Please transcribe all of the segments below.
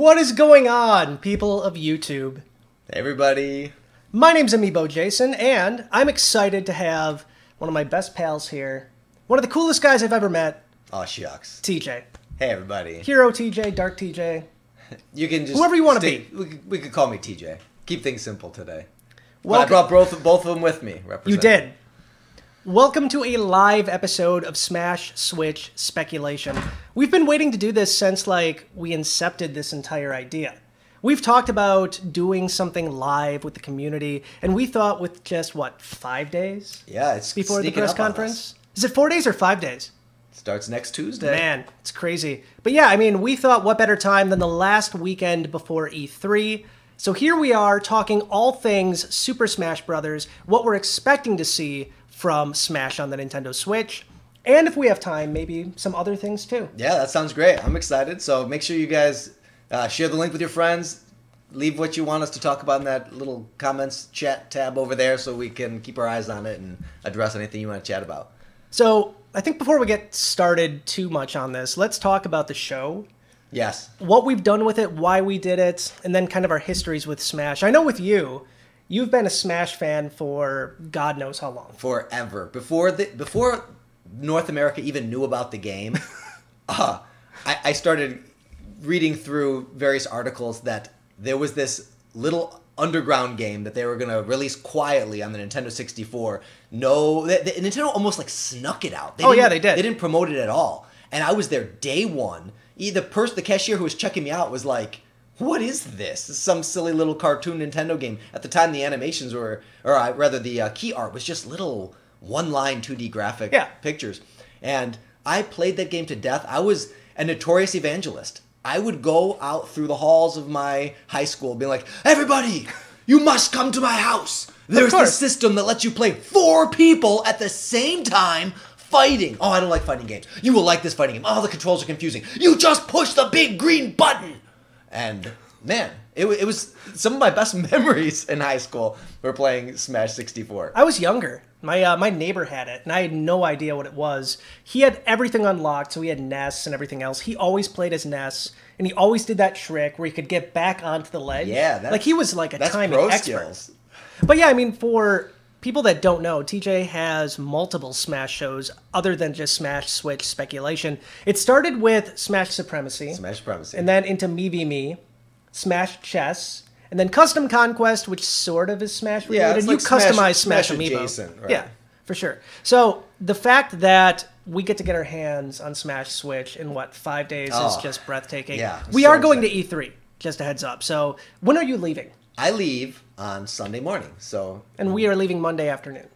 What is going on, people of YouTube? Hey everybody. My name's Amiibo Jason, and I'm excited to have one of my best pals here. One of the coolest guys I've ever met. Oh, shucks. TJ. Hey everybody. Hero TJ, Dark TJ. You can just... Whoever you want to be. We could call me TJ. Keep things simple today. Well, I brought both of them with me. You did. Welcome to a live episode of Smash Switch Speculation. We've been waiting to do this since, we incepted this entire idea. We've talked about doing something live with the community, and we thought with just, 5 days? Yeah, it's before the press conference? Us. Is it 4 days or 5 days? Starts next Tuesday. Man, it's crazy. But yeah, we thought what better time than the last weekend before E3. So here we are talking all things Super Smash Bros., what we're expecting to see from Smash on the Nintendo Switch, and if we have time, maybe some other things too. Yeah, that sounds great. I'm excited. So make sure you guys share the link with your friends. Leave what you want us to talk about in that little comments chat tab over there so we can keep our eyes on it and address anything you want to chat about. So I think before we get started too much on this, let's talk about the show. Yes. What we've done with it, why we did it, and then kind of our histories with Smash. I know with you, you've been a Smash fan for God knows how long. Forever. Before North America even knew about the game, I started reading through various articles that there was this little underground game that they were going to release quietly on the Nintendo 64. Nintendo almost snuck it out. They did. They didn't promote it at all. And I was there day one. The cashier who was checking me out was like, what is this? This is some silly little cartoon Nintendo game. At the time, the animations the key art was just little one-line 2D graphic pictures. And I played that game to death. I was a notorious evangelist. I would go out through the halls of my high school being like, everybody, you must come to my house. There's this system that lets you play 4 people at the same time fighting. Oh, I don't like fighting games. You will like this fighting game. Oh, the controls are confusing. You just push the big green button. And man, it was some of my best memories in high school were playing Smash 64. I was younger. My neighbor had it, and I had no idea what it was. He had everything unlocked, so he had Ness and everything else. He always played as Ness, and he always did that trick where he could get back onto the ledge. Yeah, he was a timing expert. Skills. But yeah, for people that don't know, TJ has multiple Smash shows other than just Smash Switch Speculation. It started with Smash Supremacy. And then into Mii v Mii, Smash Chess, and then Custom Conquest, which sort of is Smash related. Yeah, it's you customize Smash Amiibo. Adjacent, right. Yeah, for sure. So the fact that we get to get our hands on Smash Switch in 5 days is just breathtaking. Yeah, we are going to E3, just a heads up. So when are you leaving? I leave on Sunday morning. And we are leaving Monday afternoon.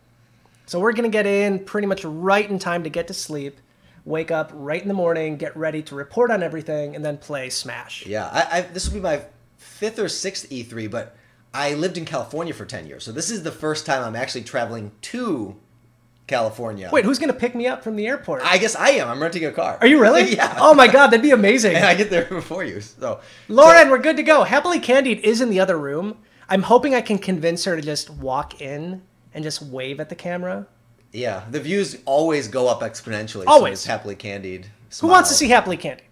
So we're going to get in pretty much right in time to get to sleep, wake up right in the morning, get ready to report on everything, and then play Smash. Yeah, this will be my 5th or 6th E3, but I lived in California for 10 years. So this is the first time I'm actually traveling to California. Wait, who's going to pick me up from the airport? I guess I am. I'm renting a car. Are you really? Yeah. Oh my God, that'd be amazing. And I get there before you. So Lauren, we're good to go. Happily Candied is in the other room. I'm hoping I can convince her to just walk in and just wave at the camera. Yeah, the views always go up exponentially. Always. So Happily Candied. Who wants to see Happily Candied?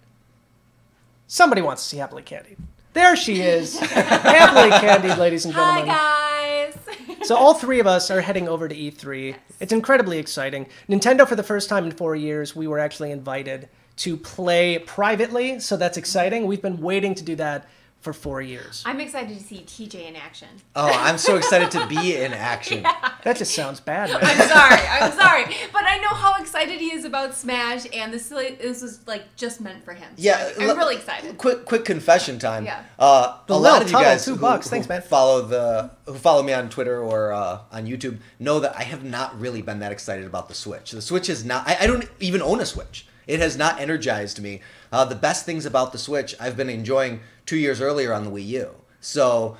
Somebody wants to see Happily Candied. There she is. Happily Candied, ladies and gentlemen. Hi, guys. So all 3 of us are heading over to E3. Yes. It's incredibly exciting. Nintendo, for the first time in 4 years, we were actually invited to play privately, so that's exciting. We've been waiting to do that for 4 years. I'm excited to see TJ in action. Oh, I'm so excited to be in action. Yeah. That just sounds bad, man. I'm sorry. But I know how excited he is about Smash, and this was just meant for him. So Yeah. I'm really excited. Quick confession time. Yeah. A lot of you guys $2. Thanks, man. who follow me on Twitter or on YouTube know that I have not really been that excited about the Switch. The Switch is not... I don't even own a Switch. It has not energized me. The best things about the Switch I've been enjoying 2 years earlier on the Wii U. So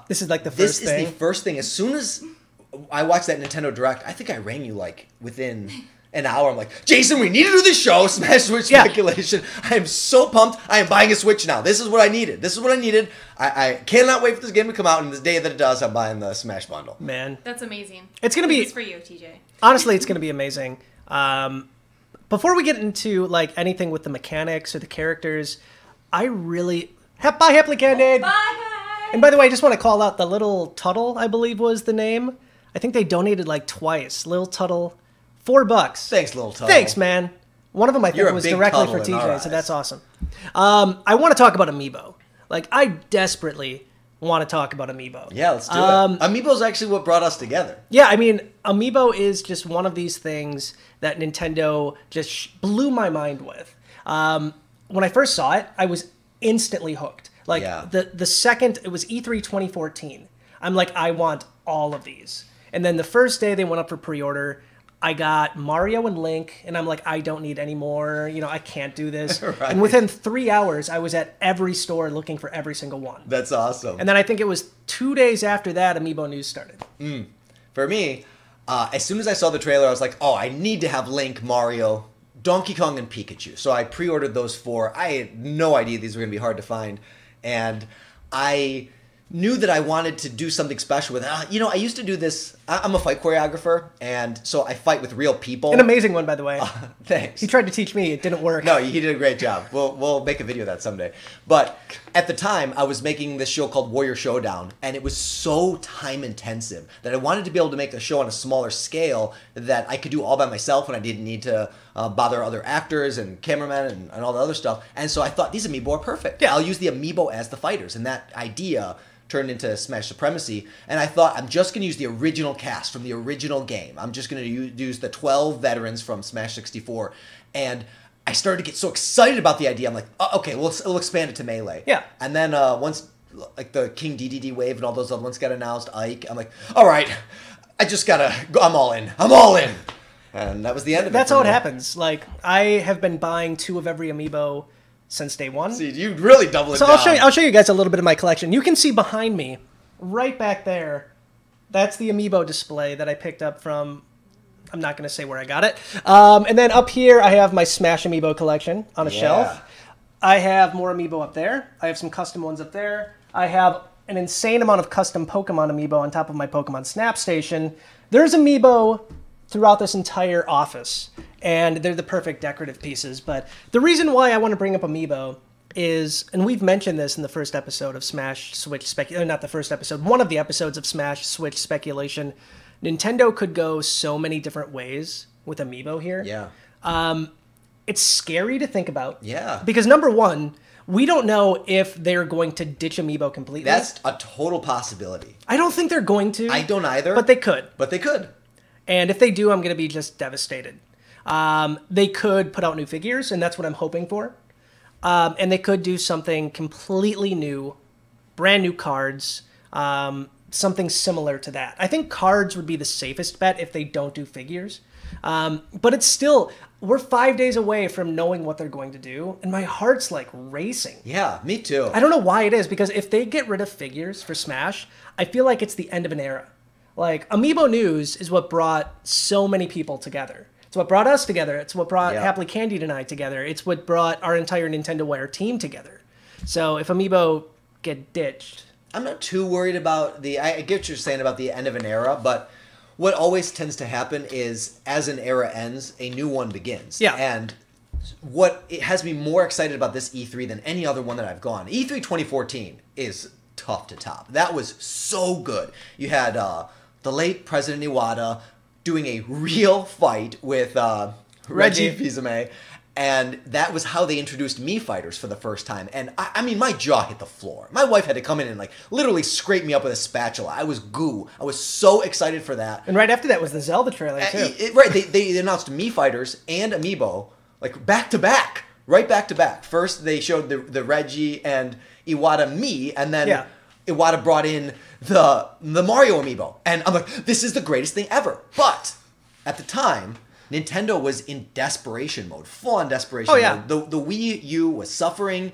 this is the first thing? This is the first thing. As soon as I watched that Nintendo Direct, I think I rang you within an hour. I'm like, Jason, we need to do this show, Smash Switch Speculation. I am so pumped. I am buying a Switch now. This is what I needed. I cannot wait for this game to come out, and the day that it does, I'm buying the Smash bundle. Man. That's amazing. It's going to be... This is for you, TJ. Honestly, it's going to be amazing. Before we get into anything with the mechanics or the characters, I really Bye, Happily Candid. Bye. And by the way, I just want to call out the Little Tuttle, I believe was the name. I think they donated like twice. Little Tuttle, $4. Thanks, Little Tuttle. Thanks, man. One of them I think was directly for TJ, so that's awesome. I want to talk about Amiibo. Like, I desperately want to talk about Amiibo. Yeah, let's do it. Amiibo's actually what brought us together. Yeah, I mean, Amiibo is just one of these things that Nintendo just blew my mind with. When I first saw it, I was instantly hooked. Like, the second, it was E3 2014. I'm like, I want all of these. And then the first day they went up for pre-order, I got Mario and Link, and I'm like, I don't need any more. You know, I can't do this. Right. And within 3 hours, I was at every store looking for every single one. That's awesome. And then I think it was 2 days after that, Amiibo News started. For me, as soon as I saw the trailer, I was like, oh, I need to have Link, Mario, Donkey Kong, and Pikachu. So I pre-ordered those 4. I had no idea these were going to be hard to find. And I knew that I wanted to do something special with it. You know, I used to do this. I'm a fight choreographer, and so I fight with real people. An amazing one, by the way. Thanks. He tried to teach me. It didn't work. No, he did a great job. We'll make a video of that someday. But at the time, I was making this show called Warrior Showdown, and it was so time intensive that I wanted to be able to make a show on a smaller scale that I could do all by myself and I didn't need to bother other actors and cameramen and all the other stuff. And so I thought, these Amiibo are perfect. Yeah, I'll use the Amiibo as the fighters. And that idea turned into Smash Supremacy, and I thought, I'm just going to use the original cast from the original game. I'm just going to use the 12 veterans from Smash 64, and I started to get so excited about the idea. I'm like, oh, okay, we'll expand it to Melee. Yeah. And then once like the King DDD wave and all those other ones got announced, Ike, I'm like, all right, I just gotta go. I'm all in. And that was the end of it. That's how it happens. Like, I have been buying 2 of every Amiibo since day one. See, you really double it down. I'll show you guys a little bit of my collection. You can see behind me, right back there, that's the Amiibo display that I picked up from, I'm not going to say where I got it. And then up here, I have my Smash Amiibo collection on a shelf. I have more Amiibo up there. I have some custom ones up there. I have an insane amount of custom Pokemon Amiibo on top of my Pokemon Snap Station. There's Amiibo throughout this entire office, and they're the perfect decorative pieces. But the reason why I want to bring up Amiibo is, and we've mentioned this in the first episode of Smash Switch not the first episode, one of the episodes of Smash Switch Speculation, Nintendo could go so many different ways with Amiibo here. Yeah. It's scary to think about. Yeah. Because number one, we don't know if they're going to ditch Amiibo completely. That's a total possibility. I don't think they're going to. I don't either. But they could. And if they do, I'm going to be just devastated. They could put out new figures, and that's what I'm hoping for. And they could do something completely new, brand new cards, something similar to that. I think cards would be the safest bet if they don't do figures. But it's still, we're 5 days away from knowing what they're going to do, and my heart's like racing. Yeah, me too. I don't know why it is, because if they get rid of figures for Smash, I feel like it's the end of an era. Like, Amiibo News is what brought so many people together. It's what brought us together. It's what brought Happily Candied and I together. It's what brought our entire Nintendo Wire team together. So if Amiibo get ditched, I'm not too worried about I get what you're saying about the end of an era, but what always tends to happen is as an era ends, a new one begins. Yeah. And what it has me more excited about this E3 than any other one that I've gone. E3 2014 is tough to top. That was so good. You had the late President Iwata doing a real fight with Reggie Fils-Aimé, and that was how they introduced Mii Fighters for the first time. And I mean, my jaw hit the floor. My wife had to come in and like literally scrape me up with a spatula. I was goo. I was so excited for that. And right after that was the Zelda trailer too. Right, they announced Mii Fighters and Amiibo like back to back, right back to back. First they showed the Reggie and Iwata Mii, and then Iwata brought in the Mario Amiibo. And I'm like, this is the greatest thing ever. But at the time, Nintendo was in desperation mode, full-on desperation mode. The Wii U was suffering.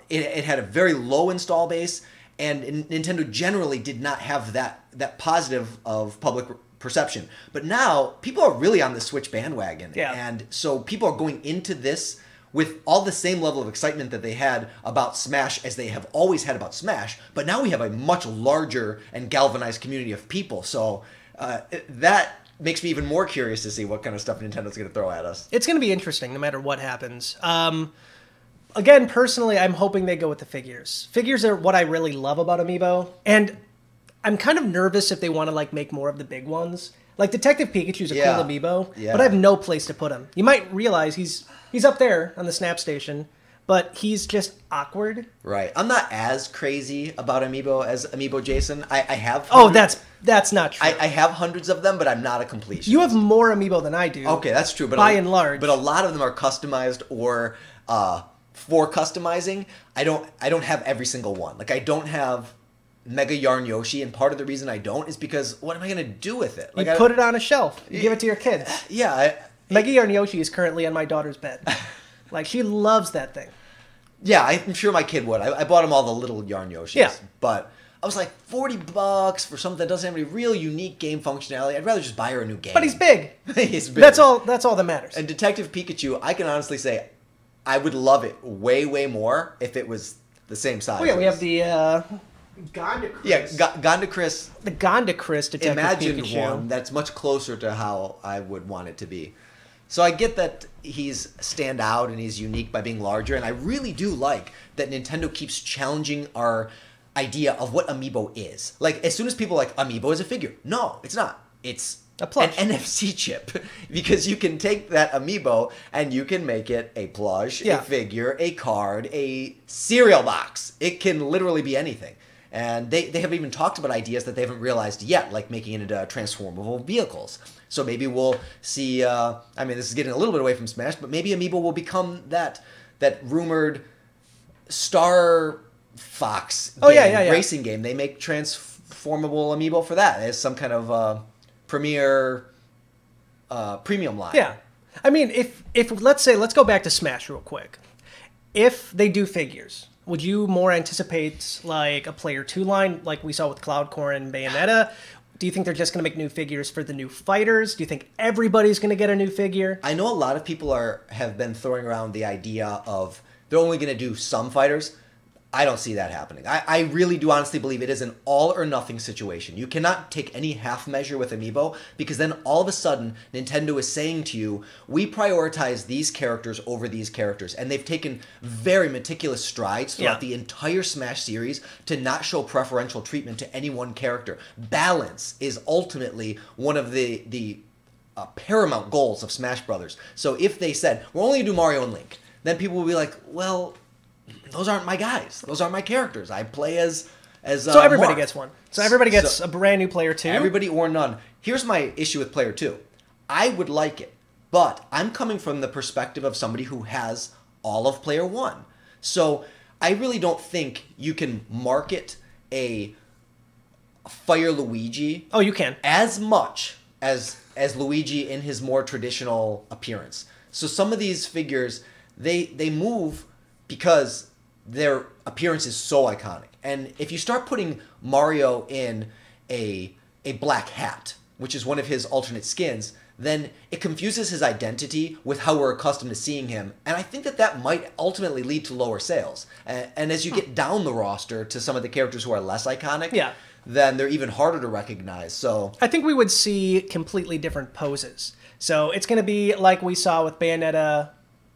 It had a very low install base, and Nintendo generally did not have that positive of public perception. But now, people are really on the Switch bandwagon. Yeah. And so people are going into this with all the same level of excitement that they had about Smash as they have always had about Smash. But now we have a much larger and galvanized community of people. So that makes me even more curious to see what kind of stuff Nintendo's going to throw at us. It's going to be interesting no matter what happens. Again, personally, I'm hoping they go with the figures. Figures are what I really love about Amiibo, and I'm kind of nervous if they want to like make more of the big ones. Like Detective Pikachu's a cool Amiibo, but I have no place to put him. You might realize he's up there on the Snap Station, but he's just awkward. Right. I'm not as crazy about Amiibo as Amiibo Jason. I have. That's not true. I have hundreds of them, but I'm not a completionist. You have more Amiibo than I do. Okay, that's true. But by and large, but a lot of them are customized or for customizing. I don't have every single one. Like I don't have Mega Yarn Yoshi, and part of the reason I don't is because what am I going to do with it? Like you put it on a shelf. You give it to your kids. Yeah. Mega Yarn Yoshi is currently on my daughter's bed. Like she loves that thing. Yeah, I'm sure my kid would. I bought him all the little Yarn Yoshis. Yeah. But I was like, $40 for something that doesn't have any real unique game functionality. I'd rather just buy her a new game. But he's big. He's big. That's all that matters. And Detective Pikachu, I can honestly say I would love it way, way more if it was the same size. Oh yeah, we have the Gondacris. Yeah, Gondacris. The Gondacris Detective Imagined Pikachu. one that's much closer to how I would want it to be. So I get that he's stand out and he's unique by being larger, and I really do like that Nintendo keeps challenging our idea of what Amiibo is. Like, as soon as people are like, Amiibo is a figure. No, it's not. It's a plush. An NFC chip. Because you can take that Amiibo and you can make it a plush, a figure, a card, a cereal box. It can literally be anything. And they have even talked about ideas that they haven't realized yet, like making it into transformable vehicles. So maybe we'll see, I mean, this is getting a little bit away from Smash, but maybe Amiibo will become that rumored Star Fox racing game. They make transformable Amiibo for that as some kind of premium line. Yeah. I mean, if let's go back to Smash real quick. If they do figures, would you more anticipate like a Player 2 line like we saw with Cloudcore and Bayonetta? Do you think they're just going to make new figures for the new fighters? Do you think everybody's going to get a new figure? I know a lot of people have been throwing around the idea of they're only going to do some fighters. I don't see that happening. I really do honestly believe it is an all or nothing situation. You cannot take any half measure with Amiibo because then all of a sudden Nintendo is saying to you, we prioritize these characters over these characters. And they've taken very meticulous strides throughout the entire Smash series to not show preferential treatment to any one character. Balance is ultimately one of the paramount goals of Smash Brothers. So if they said, we're only going to do Mario and Link, then people will be like, well, those aren't my guys. Those aren't my characters. I play as so everybody Mark. Gets one. So everybody gets a brand new Player 2? Everybody or none. Here's my issue with Player 2. I would like it, but I'm coming from the perspective of somebody who has all of Player 1. So I really don't think you can market a Fire Luigi you can. As much as Luigi in his more traditional appearance. So some of these figures, they move because their appearance is so iconic. And if you start putting Mario in a black hat, which is one of his alternate skins, then it confuses his identity with how we're accustomed to seeing him. And I think that might ultimately lead to lower sales. And as you get down the roster to some of the characters who are less iconic, then they're even harder to recognize. So I think we would see completely different poses. So it's going to be like we saw with Bayonetta,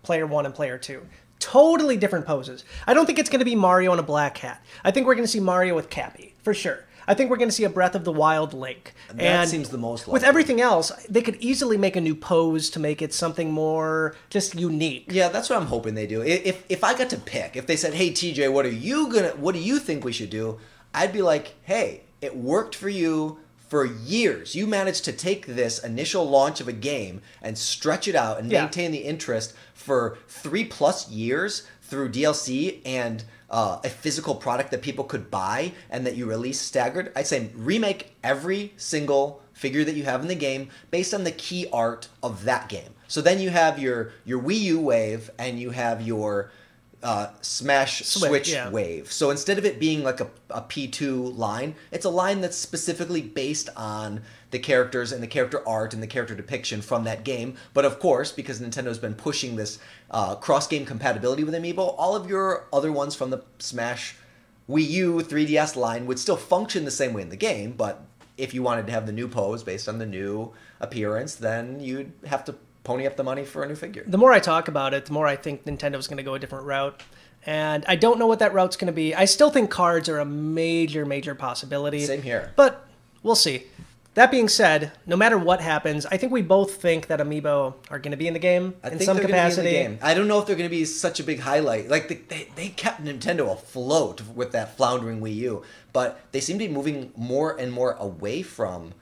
Player 1 and Player 2. Totally different poses. I don't think it's going to be Mario in a black hat. I think we're going to see Mario with Cappy, for sure. I think we're going to see a Breath of the Wild Link. That seems the most likely. With everything else, they could easily make a new pose to make it something more just unique. Yeah, that's what I'm hoping they do. If I got to pick, if they said, hey, TJ, what do you think we should do? I'd be like, hey, it worked for you for years. You managed to take this initial launch of a game and stretch it out and maintain the interest for 3+ years through DLC and a physical product that people could buy and that you release staggered. I'd say remake every single figure that you have in the game based on the key art of that game. So then you have your Wii U wave and you have your Smash Switch wave. So instead of it being like a P2 line, it's a line that's specifically based on the characters and the character art and the character depiction from that game. But of course, because Nintendo's been pushing this cross-game compatibility with Amiibo, all of your other ones from the Smash Wii U 3DS line would still function the same way in the game, but if you wanted to have the new pose based on the new appearance, then you'd have to pony up the money for a new figure. The more I talk about it, the more I think Nintendo's going to go a different route. And I don't know what that route's going to be. I still think cards are a major, major possibility. Same here. But we'll see. That being said, no matter what happens, I think we both think that Amiibo are going to be in the game in some capacity. I don't know if they're going to be such a big highlight. Like they kept Nintendo afloat with that floundering Wii U, but they seem to be moving more and more away from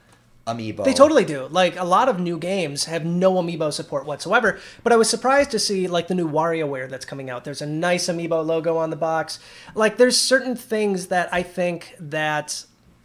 Amiibo. They totally do. Like, a lot of new games have no Amiibo support whatsoever, but I was surprised to see, like, the new WarioWare that's coming out. There's a nice Amiibo logo on the box. Like, there's certain things that I think that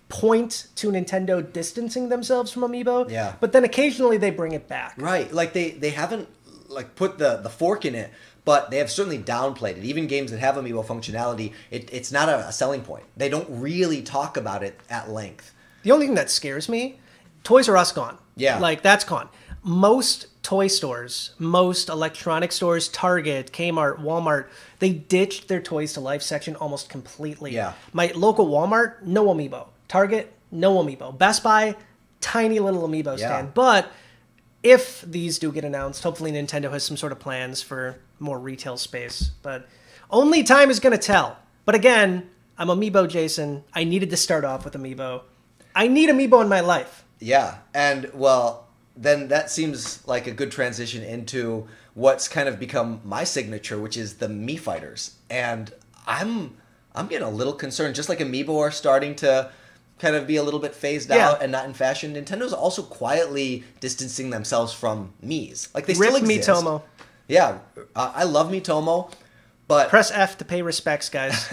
point to Nintendo distancing themselves from Amiibo. Yeah. But then occasionally they bring it back. Right. Like, they haven't, like, put the fork in it, but they have certainly downplayed it. Even games that have Amiibo functionality, it's not a selling point. They don't really talk about it at length. The only thing that scares me, Toys R Us gone. Yeah. Like, that's gone. Most toy stores, most electronic stores, Target, Kmart, Walmart, they ditched their Toys to Life section almost completely. Yeah. My local Walmart, no Amiibo. Target, no Amiibo. Best Buy, tiny little Amiibo stand. But if these do get announced, hopefully Nintendo has some sort of plans for more retail space. But only time is going to tell. But again, I'm Amiibo Jason. I needed to start off with Amiibo. I need Amiibo in my life. Yeah, and well, then that seems like a good transition into what's kind of become my signature, which is the Mii Fighters. And I'm getting a little concerned, just like Amiibo are starting to kind of be a little bit phased out and not in fashion. Nintendo's also quietly distancing themselves from Mii's. Like, they still exist. Miitomo. Yeah, I love Miitomo, but Press F to pay respects, guys.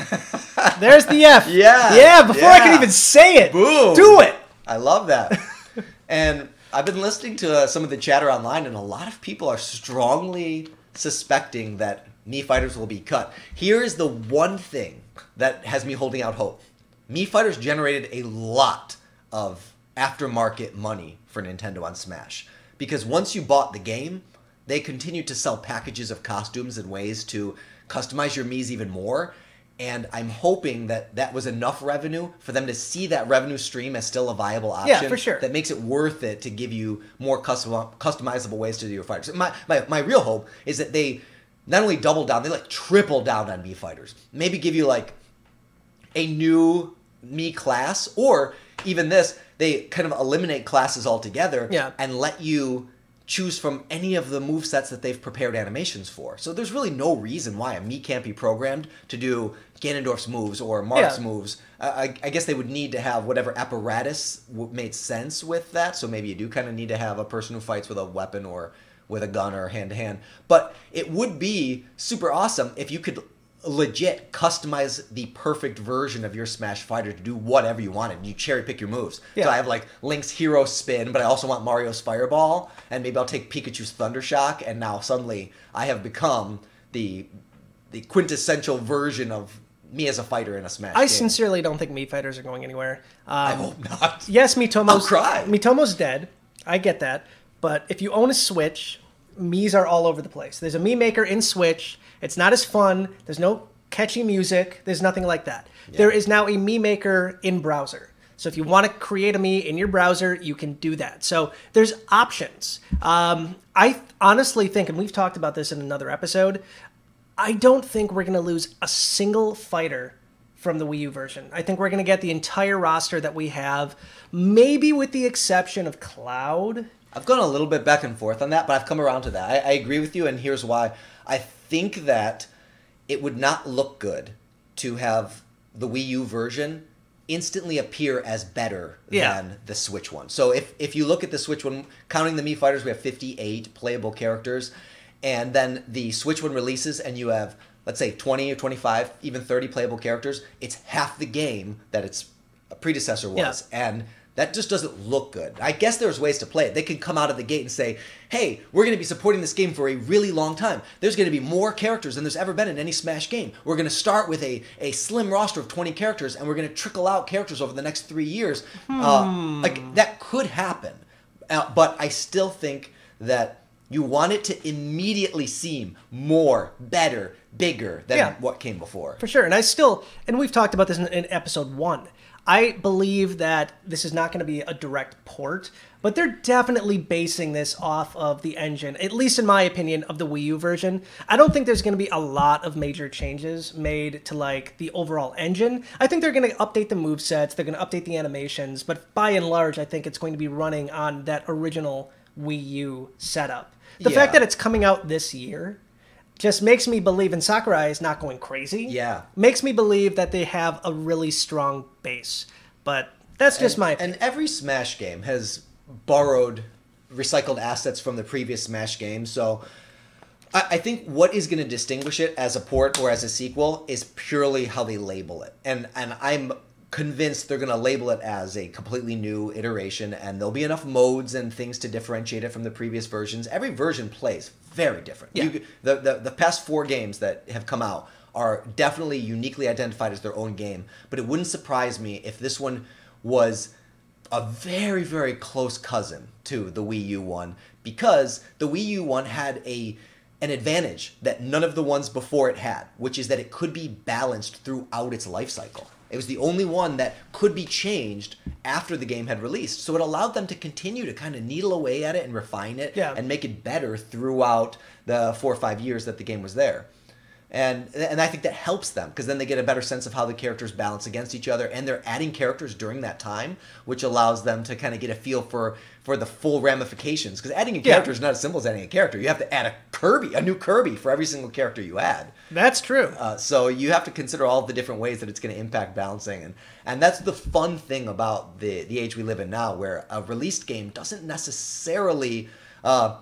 There's the F. Yeah, before I can even say it. Boom. Do it. I love that. And I've been listening to some of the chatter online, and a lot of people are strongly suspecting that Mii Fighters will be cut. Here is the one thing that has me holding out hope. Mii Fighters generated a lot of aftermarket money for Nintendo on Smash. Because once you bought the game, they continued to sell packages of costumes and ways to customize your Miis even more. And I'm hoping that that was enough revenue for them to see that revenue stream as still a viable option. Yeah, for sure. That makes it worth it to give you more customizable ways to do your fighters. My real hope is that they not only double down, they like triple down on Mii Fighters. Maybe give you like a new Mii class, or even this, they kind of eliminate classes altogether and let you choose from any of the movesets that they've prepared animations for. So there's really no reason why a Mii can't be programmed to do Ganondorf's moves or Marth's moves. I guess they would need to have whatever apparatus made sense with that. So maybe you do kind of need to have a person who fights with a weapon or with a gun or hand-to-hand. But it would be super awesome if you could legit customize the perfect version of your Smash fighter to do whatever you wanted. You cherry pick your moves. So I have like Link's Hero Spin, but I also want Mario's Fireball, and maybe I'll take Pikachu's Thunder Shock, and now suddenly I have become the quintessential version of me as a fighter in a Smash game. Sincerely don't think Mii Fighters are going anywhere. I hope not. Yes, Miitomo's... I'll cry. Miitomo's dead. I get that. But if you own a Switch, Mii's are all over the place. There's a Mii Maker in Switch. It's not as fun. There's no catchy music. There's nothing like that. Yeah. There is now a Mii Maker in browser. So if you want to create a Mii in your browser, you can do that. So there's options. I honestly think, and we've talked about this in another episode, I don't think we're going to lose a single fighter from the Wii U version. I think we're going to get the entire roster that we have, maybe with the exception of Cloud. I've gone a little bit back and forth on that, but I've come around to that. I agree with you, and here's why. I think that it would not look good to have the Wii U version instantly appear as better than the Switch one. So if you look at the Switch one, counting the Mii Fighters, we have 58 playable characters, and then the Switch one releases and you have, let's say, 20 or 25, even 30 playable characters. It's half the game that its predecessor was, and that just doesn't look good. I guess there's ways to play it. They could come out of the gate and say, hey, we're going to be supporting this game for a really long time. There's going to be more characters than there's ever been in any Smash game. We're going to start with a slim roster of 20 characters, and we're going to trickle out characters over the next 3 years. Like, that could happen. But I still think that you want it to immediately seem more, better, bigger than what came before. For sure. And we've talked about this in episode 1. I believe that this is not going to be a direct port, but they're definitely basing this off of the engine, at least in my opinion, of the Wii U version. I don't think there's going to be a lot of major changes made to like the overall engine. I think they're going to update the movesets, they're going to update the animations, but by and large, I think it's going to be running on that original Wii U setup. The fact that it's coming out this year just makes me believe, and Sakurai is not going crazy. Yeah. Makes me believe that they have a really strong base. But that's just my opinion. And every Smash game has borrowed recycled assets from the previous Smash game. So I think what is going to distinguish it as a port or as a sequel is purely how they label it. And I'm convinced they're going to label it as a completely new iteration, and there'll be enough modes and things to differentiate it from the previous versions. Every version plays very different. Yeah. The past 4 games that have come out are definitely uniquely identified as their own game, but it wouldn't surprise me if this one was a very, very close cousin to the Wii U one, because the Wii U one had an advantage that none of the ones before it had, which is that it could be balanced throughout its life cycle. It was the only one that could be changed after the game had released. So it allowed them to continue to kind of needle away at it and refine it and make it better throughout the 4 or 5 years that the game was there. And I think that helps them, because then they get a better sense of how the characters balance against each other, and they're adding characters during that time, which allows them to kind of get a feel for the full ramifications. Because adding a character is not as simple as adding a character. You have to add a new Kirby for every single character you add. That's true. So you have to consider all the different ways that it's going to impact balancing. And that's the fun thing about the age we live in now, where a released game doesn't necessarily...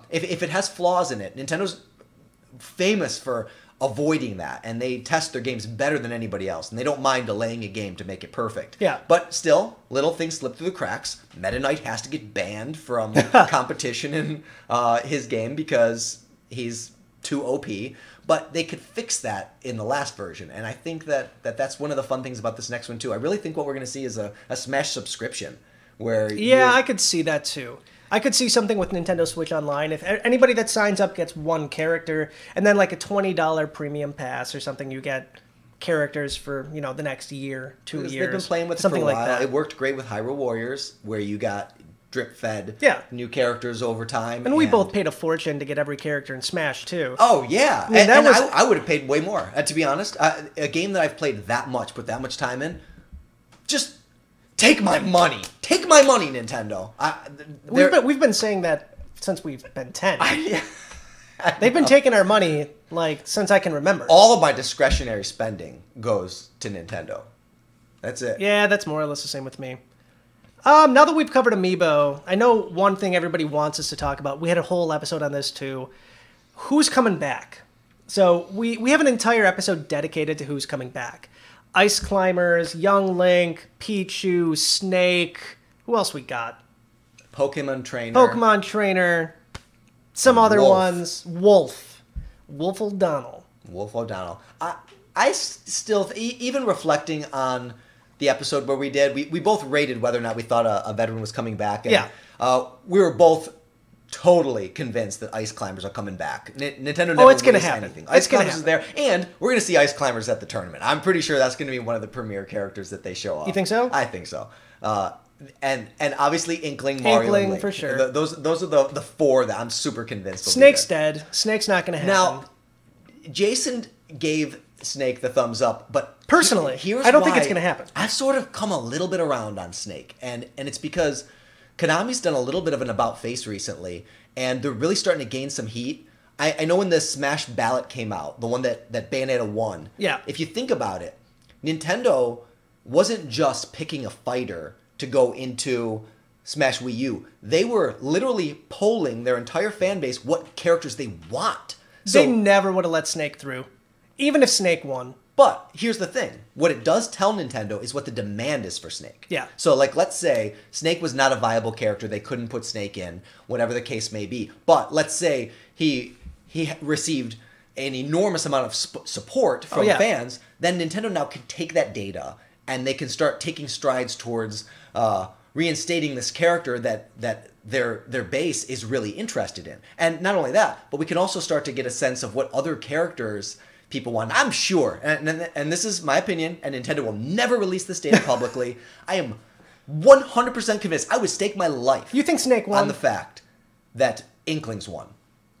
if it has flaws in it, Nintendo's famous for avoiding that, and they test their games better than anybody else, and they don't mind delaying a game to make it perfect. Yeah. But still, little things slip through the cracks. Meta Knight has to get banned from competition in his game because he's too OP. But they could fix that in the last version, and I think that's one of the fun things about this next one too. I really think what we're going to see is a Smash subscription, where I could see that too. I could see something with Nintendo Switch Online. If anybody that signs up gets one character, and then like a $20 premium pass or something, you get characters for the next year, 2 years. They've been playing with something it for a while. like that. It worked great with Hyrule Warriors, where you got drip-fed new characters over time. And we both paid a fortune to get every character in Smash too. Oh yeah, I would have paid way more. To be honest, a game that I've played that much, put that much time in, just take my money. Take my money, Nintendo. We've been saying that since we've been 10. They've been taking our money since I can remember. All of my discretionary spending goes to Nintendo. That's it. Yeah, that's more or less the same with me. Now that we've covered Amiibo, I know one thing everybody wants us to talk about. We had a whole episode on this too. Who's coming back? So we have an entire episode dedicated to who's coming back. Ice Climbers, Young Link, Pichu, Snake. Who else we got? Pokemon Trainer. Some other ones. Wolf O'Donnell. Wolf O'Donnell. I still, even reflecting on the episode where we both rated whether or not we thought a veteran was coming back. And, we were both totally convinced that Ice Climbers are coming back. Nintendo never it's going to happen. Anything. Ice Climbers is there, and we're going to see Ice Climbers at the tournament. I'm pretty sure that's going to be one of the premier characters that they show off. You think so? I think so. And obviously Inkling, Mario, and Link. For sure. Those are the 4 that I'm super convinced will Snake's be there. dead. Snake's not going to happen. Now, Jason gave Snake the thumbs up, but personally, here's I don't think it's going to happen. I've sort of come a little bit around on Snake, and it's because Konami's done a little bit of an about face recently, and they're really starting to gain some heat. I know when the Smash ballot came out, the one that Bayonetta won. Yeah. If you think about it, Nintendo wasn't just picking a fighter to go into Smash Wii U. They were literally polling their entire fan base what characters they want. They never would have let Snake through, even if Snake won. But here's the thing. What it does tell Nintendo is what the demand is for Snake. Yeah. So, let's say Snake was not a viable character. They couldn't put Snake in, whatever the case may be. But let's say he received an enormous amount of support from fans. Then Nintendo now can take that data, and they can start taking strides towards reinstating this character that their base is really interested in. And not only that, but we can also start to get a sense of what other characters people want. I'm sure, and this is my opinion, and Nintendo will never release this data publicly. I am 100% convinced. I would stake my life. You think Snake won? On the fact that Inklings won.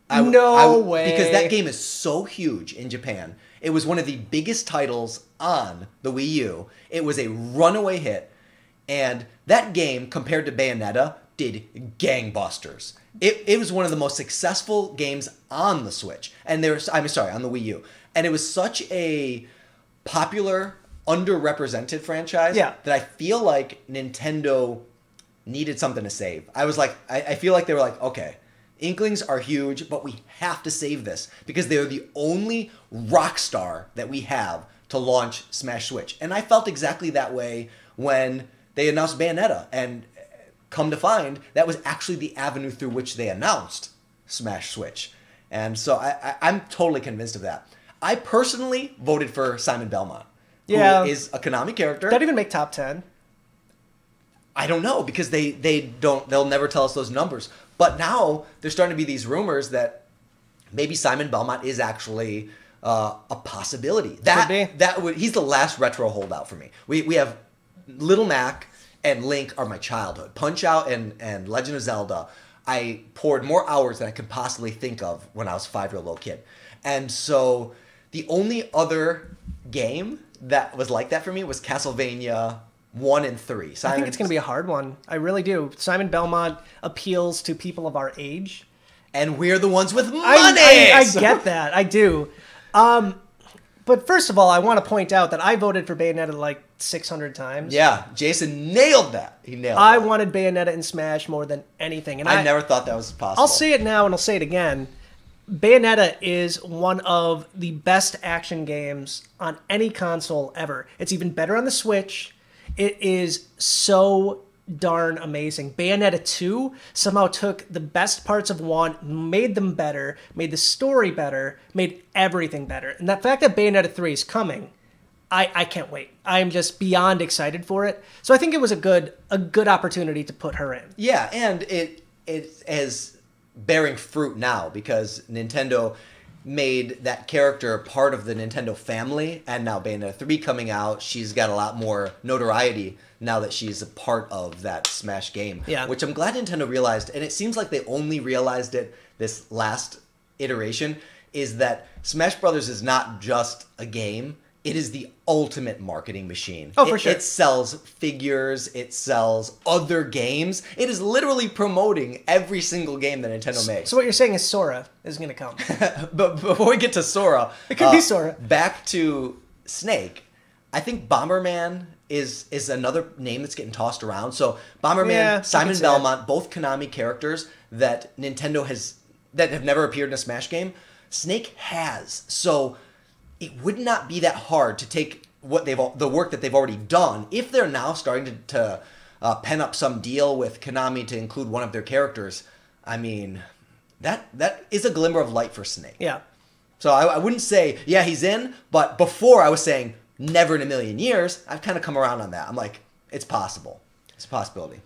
No way. Because that game is so huge in Japan. It was one of the biggest titles on the Wii U. It was a runaway hit. And that game, compared to Bayonetta, did gangbusters. It was one of the most successful games on the Switch. And on the Wii U. And it was such a popular, underrepresented franchise that I feel like Nintendo needed something to save. I was like, I feel like they were like, okay, Inklings are huge, but we have to save this because they're the only rock star that we have to launch Smash Switch. And I felt exactly that way when they announced Bayonetta. And come to find, that was actually the avenue through which they announced Smash Switch. And so I'm totally convinced of that. I personally voted for Simon Belmont, who is a Konami character. Don't even make top 10. I don't know, because they'll never tell us those numbers. But now there's starting to be these rumors that maybe Simon Belmont is actually a possibility. He's the last retro holdout for me. We have Little Mac and Link are my childhood. Punch-Out and Legend of Zelda, I poured more hours than I could possibly think of when I was a 5-year-old little kid. And so the only other game that was like that for me was Castlevania 1 and 3. I think it's going to be a hard one. I really do. Simon Belmont appeals to people of our age. And we're the ones with money! I get that. I do. But first of all, I want to point out that I voted for Bayonetta like 600 times. Yeah, Jason nailed that. He nailed it. I wanted Bayonetta in Smash more than anything. And I never thought that was possible. I'll say it now and I'll say it again. Bayonetta is one of the best action games on any console ever. It's even better on the Switch. It is so darn amazing. Bayonetta 2 somehow took the best parts of 1, made them better, made the story better, made everything better. And the fact that Bayonetta 3 is coming, I can't wait. I'm just beyond excited for it. So I think it was a good opportunity to put her in. Yeah, and it is bearing fruit now because Nintendo made that character part of the Nintendo family, and now Bayonetta 3 coming out, she's got a lot more notoriety now that she's a part of that Smash game. Yeah. Which I'm glad Nintendo realized, and it seems like they only realized it this last iteration, is that Smash Brothers is not just a game, it is the ultimate marketing machine. Oh, for sure. It sells figures, it sells other games. It is literally promoting every single game that Nintendo makes. So what you're saying is Sora is going to come. But before we get to Sora, it could be Sora. Back to Snake. I think Bomberman is another name that's getting tossed around. So Bomberman, Simon Belmont, both Konami characters that Nintendo that have never appeared in a Smash game. Snake has. So it would not be that hard to take the work that they've already done if they're now starting to pen up some deal with Konami to include one of their characters. I mean, that is a glimmer of light for Snake. Yeah. So I wouldn't say, yeah, he's in, but before I was saying never in a million years. I've kind of come around on that. I'm like, it's possible. It's a possibility.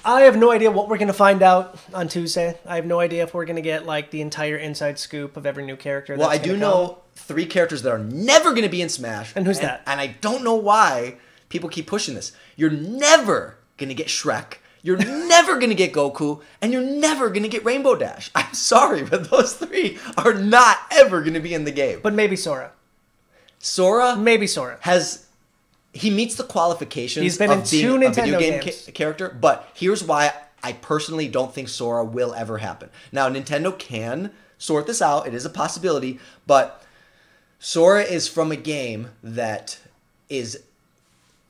I have no idea what we're going to find out on Tuesday. I have no idea if we're going to get like the entire inside scoop of every new character. Well, I do know 3 characters that are never going to be in Smash. And who's that? And I don't know why people keep pushing this. You're never going to get Shrek. You're never going to get Goku. And you're never going to get Rainbow Dash. I'm sorry, but those 3 are not ever going to be in the game. But maybe Sora. Maybe Sora. He meets the qualifications He's been of in being 2 a Nintendo video game games. character, but here's why I personally don't think Sora will ever happen. Now, Nintendo can sort this out. It is a possibility, but Sora is from a game that is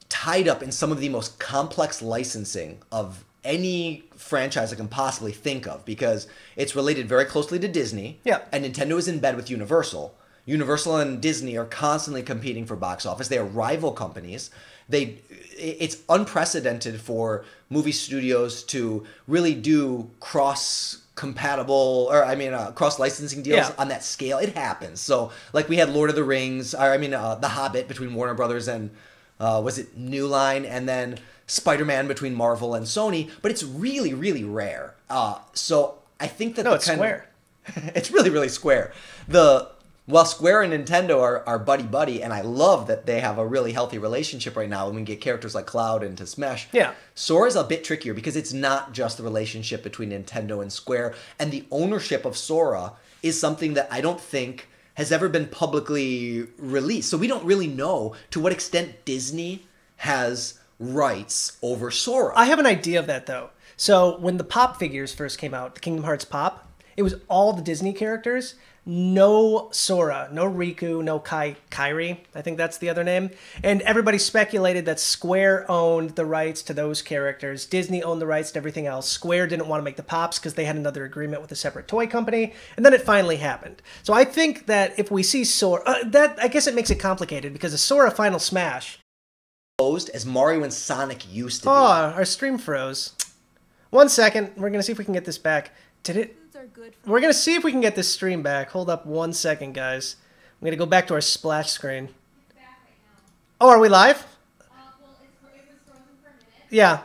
tied up in some of the most complex licensing of any franchise I can possibly think of because it's related very closely to Disney, and Nintendo is in bed with Universal. Universal and Disney are constantly competing for box office. They are rival companies. It's unprecedented for movie studios to really do cross-compatible, cross-licensing deals on that scale. It happens. So, like we had Lord of the Rings, The Hobbit between Warner Brothers and, was it New Line? And then Spider-Man between Marvel and Sony. But it's really, really rare. So I think that it's Square. It's really, really Square. While Square and Nintendo are buddy-buddy, and I love that they have a really healthy relationship right now, and we can get characters like Cloud into Smash. Yeah. Sora's a bit trickier because it's not just the relationship between Nintendo and Square, and the ownership of Sora is something that I don't think has ever been publicly released. So we don't really know to what extent Disney has rights over Sora. I have an idea of that, though. So when the Pop figures first came out, the Kingdom Hearts Pop, it was all the Disney characters. No Sora, no Riku, no Kairi, I think that's the other name. And everybody speculated that Square owned the rights to those characters. Disney owned the rights to everything else. Square didn't want to make the Pops because they had another agreement with a separate toy company. And then it finally happened. So I think that if we see Sora, I guess it makes it complicated because a Sora Final Smash. As Mario and Sonic used to be. Oh, our stream froze. 1 second. We're going to see if we can get this back. Did it? We're going to see if we can get this stream back. Hold up 1 second, guys. I'm going to go back to our splash screen. Oh, are we live? Well, it was frozen for a minute. Yeah.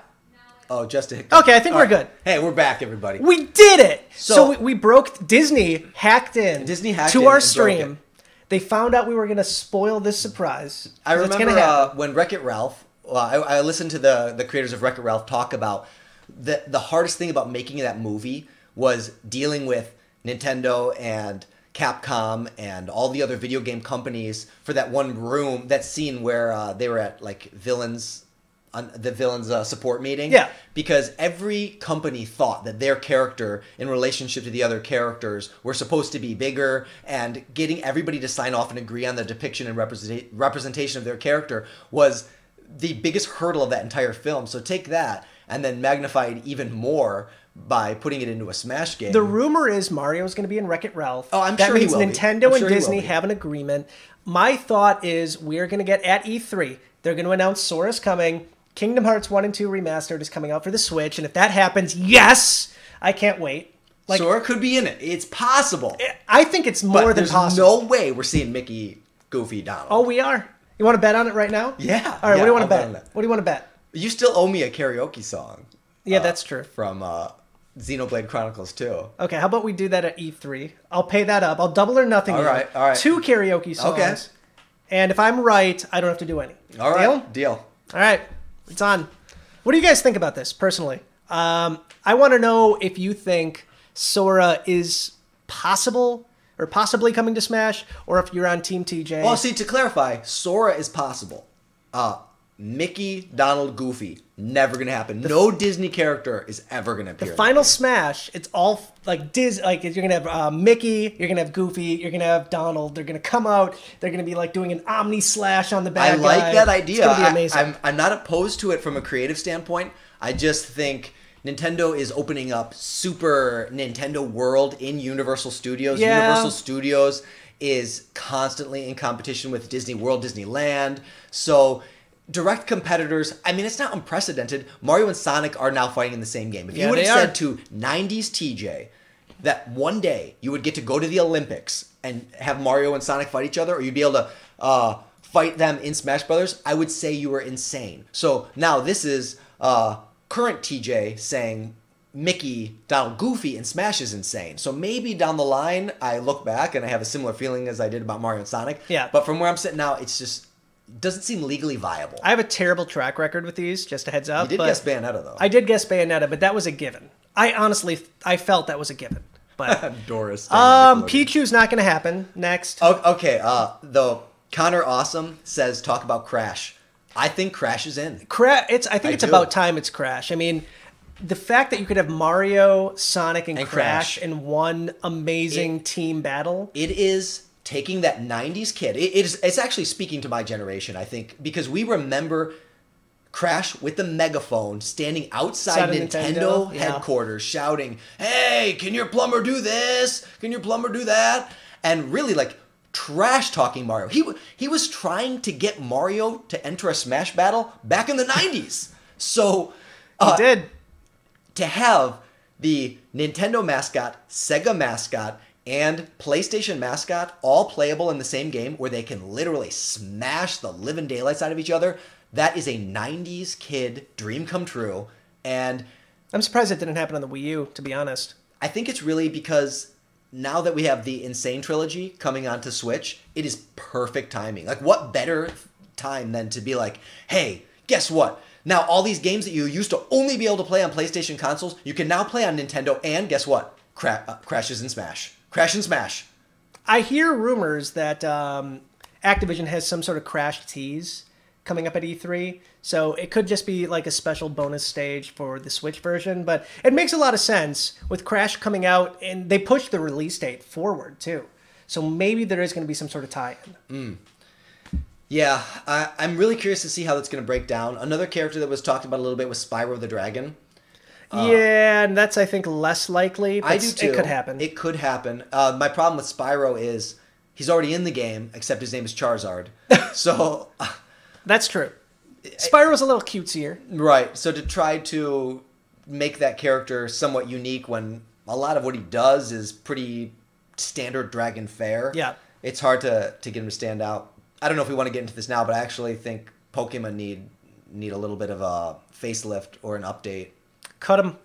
Oh, just a hiccup. Okay, I think we're good. Hey, we're back, everybody. We did it! So So- we broke... Disney hacked in Disney hacked to in our and broke stream. it. They found out we were going to spoil this surprise. I 'Cause it's gonna remember happen. when Wreck-It Ralph, I listened to the creators of Wreck-It Ralph talk about the hardest thing about making that movie was dealing with Nintendo and Capcom and all the other video game companies for that one room, that scene where they were at like the villains support meeting. Yeah. Because every company thought that their character in relationship to the other characters were supposed to be bigger, and getting everybody to sign off and agree on the depiction and representation of their character was the biggest hurdle of that entire film. So take that and then magnify it even more by putting it into a Smash game. The rumor is Mario's going to be in Wreck-It Ralph. Oh, I'm that sure he means will be. Nintendo I'm and sure he will Disney be. have an agreement. My thought is we're going to get at E3. They're going to announce Sora's coming. Kingdom Hearts 1 and 2 Remastered is coming out for the Switch. And if that happens, yes! I can't wait. Like, Sora could be in it. It's possible. I think it's more But than there's possible. no way we're seeing Mickey, Goofy, Donald. Oh, we are. You want to bet on it right now? Yeah. All right, Yeah, what do you want I'll to bet on bet? that. What do you want to bet? You still owe me a karaoke song. Yeah, that's true. From Xenoblade Chronicles 2. Okay, how about we do that at E3? I'll pay that up. I'll double or nothing. All you. right, all right. 2 karaoke songs. Okay. And if I'm right, I don't have to do any. All right. Deal. All right, it's on. What do you guys think about this, personally? I want to know if you think Sora is possible or possibly coming to Smash, or if you're on Team TJ. Well, see, to clarify, Sora is possible. Mickey, Donald, Goofy, never going to happen. No Disney character is ever going to appear. The final Smash, it's all like like you're gonna have Mickey, you're gonna have Goofy, you're gonna have Donald. They're gonna come out. They're gonna be like doing an Omni slash on the I bad like guy. that idea. It's gonna be amazing. I'm not opposed to it from a creative standpoint. I just think Nintendo is opening up Super Nintendo World in Universal Studios. Yeah. Universal Studios is constantly in competition with Disney World, Disneyland. So direct competitors, I mean, it's not unprecedented. Mario and Sonic are now fighting in the same game. If Yeah, you would they have are. said to 90s TJ that one day you would get to go to the Olympics and have Mario and Sonic fight each other, or you'd be able to fight them in Smash Brothers, I would say you were insane. So now this is current TJ saying Mickey, Donald, Goofy in Smash is insane. So maybe down the line I look back and I have a similar feeling as I did about Mario and Sonic. Yeah. But from where I'm sitting now, it's just doesn't seem legally viable. I have a terrible track record with these, just a heads up. You did but guess Bayonetta, though. I did guess Bayonetta, but that was a given. I felt that was a given. But Doris. Pichu's not going to happen. Next. Okay. The Connor Awesome says talk about Crash. I think Crash is in. I think it's do. about time it's Crash. I mean, the fact that you could have Mario, Sonic, and Crash Crash. in one amazing team battle. It is taking that 90s kid. It's actually speaking to my generation, I think, because we remember Crash with the megaphone standing outside Nintendo yeah. headquarters shouting, "Hey, can your plumber do this? Can your plumber do that?" And really like trash talking Mario. He was trying to get Mario to enter a Smash battle back in the 90s. So He did. to have the Nintendo mascot, Sega mascot, and PlayStation mascot all playable in the same game where they can literally smash the living daylights out of each other, that is a 90s kid dream come true. And I'm surprised it didn't happen on the Wii U, to be honest. I think it's really because now that we have the Insane Trilogy coming onto Switch, it is perfect timing. Like, what better time than to be like, hey, guess what? Now, all these games that you used to only be able to play on PlayStation consoles, you can now play on Nintendo, and guess what? Crashes in Smash. Crash and Smash. I hear rumors that Activision has some sort of Crash tease coming up at E3, so it could just be like a special bonus stage for the Switch version, but it makes a lot of sense with Crash coming out, and they pushed the release date forward, too. So maybe there is going to be some sort of tie-in. Yeah, I'm really curious to see how that's going to break down. Another character that was talked about a little bit was Spyro the Dragon. Yeah, and that's, I think, less likely. But I do too. It could happen. It could happen. My problem with Spyro is he's already in the game, except his name is Charizard. So That's true. Spyro's a little cutesier. Right. So to try to make that character somewhat unique when a lot of what he does is pretty standard dragon fare. Yeah. It's hard to get him to stand out. I don't know if we want to get into this now, but I actually think Pokemon need a little bit of a facelift or an update. Cut him.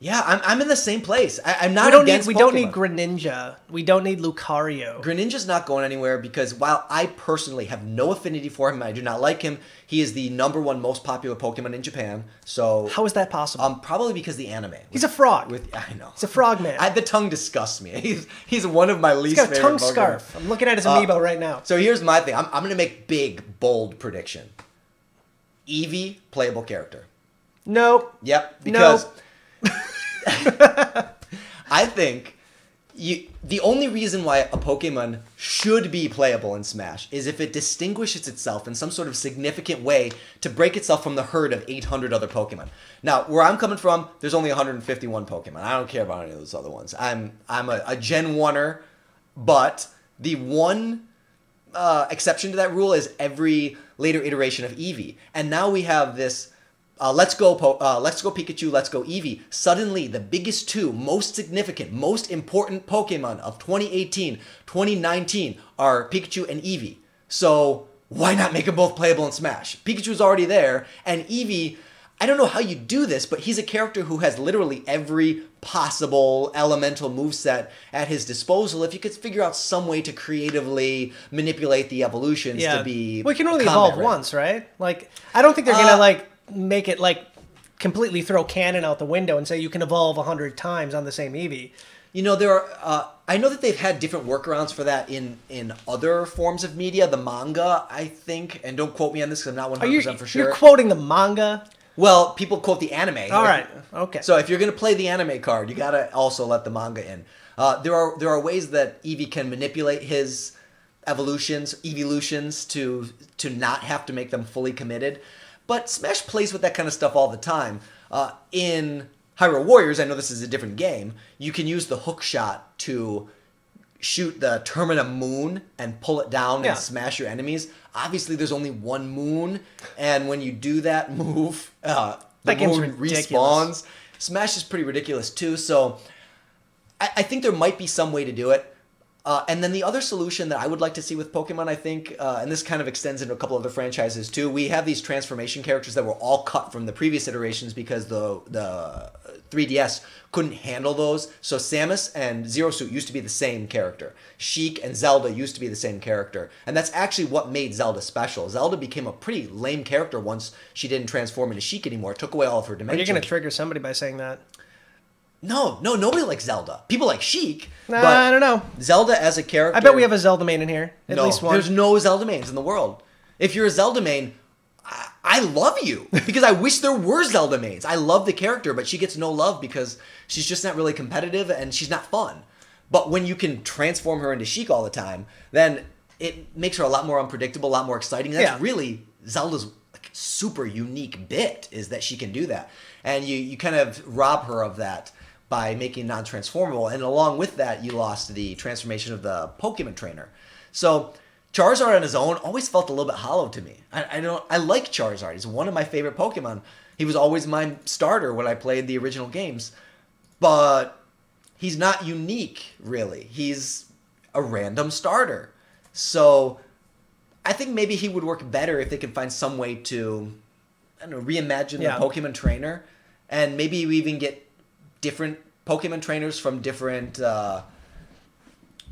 Yeah, I'm in the same place. I'm not against Pokemon. We don't need Greninja. We don't need Lucario. Greninja's not going anywhere because while I personally have no affinity for him, I do not like him, he is the #1 most popular Pokemon in Japan. So how is that possible? Probably because the anime. He's a frog. I know. He's a frog man. The tongue disgusts me. He's one of my least favorite He's got a tongue Pokemon. scarf. I'm looking at his Amiibo right now. So here's my thing. I'm going to make big, bold prediction. Eevee, playable character. Nope. Yep. Because... I think the only reason why a Pokemon should be playable in Smash is if it distinguishes itself in some sort of significant way to break itself from the herd of 800 other Pokemon. Now, where I'm coming from, there's only 151 Pokemon. I don't care about any of those other ones. I'm a Gen 1er, but the one exception to that rule is every later iteration of Eevee. And now we have this... Let's go Pikachu, let's go Eevee. Suddenly, the biggest two, most significant, most important Pokemon of 2018, 2019 are Pikachu and Eevee. So why not make them both playable in Smash? Pikachu's already there, and Eevee, I don't know how you do this, but he's a character who has literally every possible elemental moveset at his disposal if you could figure out some way to creatively manipulate the evolutions to be... Well, you can only evolve once, right? Like, I don't think they're going to, make it completely throw canon out the window and say you can evolve 100 times on the same Eevee. You know, there are I know that they've had different workarounds for that in other forms of media, the manga, I think, and don't quote me on this because I'm not 100% for sure. You're quoting the manga? Well, people quote the anime. All right. Okay. So if you're going to play the anime card, you got to also let the manga in. There are ways that Eevee can manipulate his evolutions to not have to make them fully committed. But Smash plays with that kind of stuff all the time. In Hyrule Warriors, I know this is a different game, you can use the hook shot to shoot the Termina moon and pull it down and smash your enemies. Obviously, there's only one moon, and when you do that move, the moon respawns. Smash is pretty ridiculous, too, so I think there might be some way to do it. And then the other solution that I would like to see with Pokemon, I think, and this kind of extends into a couple other franchises too, we have these transformation characters that were all cut from the previous iterations because the 3DS couldn't handle those. So Samus and Zero Suit used to be the same character. Sheik and Zelda used to be the same character. And that's actually what made Zelda special. Zelda became a pretty lame character once she didn't transform into Sheik anymore. It took away all of her dimension. You're going to trigger somebody by saying that. No, nobody likes Zelda. People like Sheik. But I don't know. Zelda as a character... I bet we have a Zelda main in here. At least one. There's no Zelda mains in the world. If you're a Zelda main, I love you. Because I wish there were Zelda mains. I love the character, but she gets no love because she's just not really competitive and she's not fun. But when you can transform her into Sheik all the time, then it makes her a lot more unpredictable, a lot more exciting. That's really Zelda's super unique bit, is that she can do that. And you kind of rob her of that by making non-transformable, and along with that, you lost the transformation of the Pokemon trainer. So Charizard on his own always felt a little bit hollow to me. I like Charizard. He's one of my favorite Pokemon. He was always my starter when I played the original games, but he's not unique, really. He's a random starter. So I think maybe he would work better if they could find some way to, I don't know, reimagine the Pokemon trainer, and maybe we even get different Pokemon trainers from different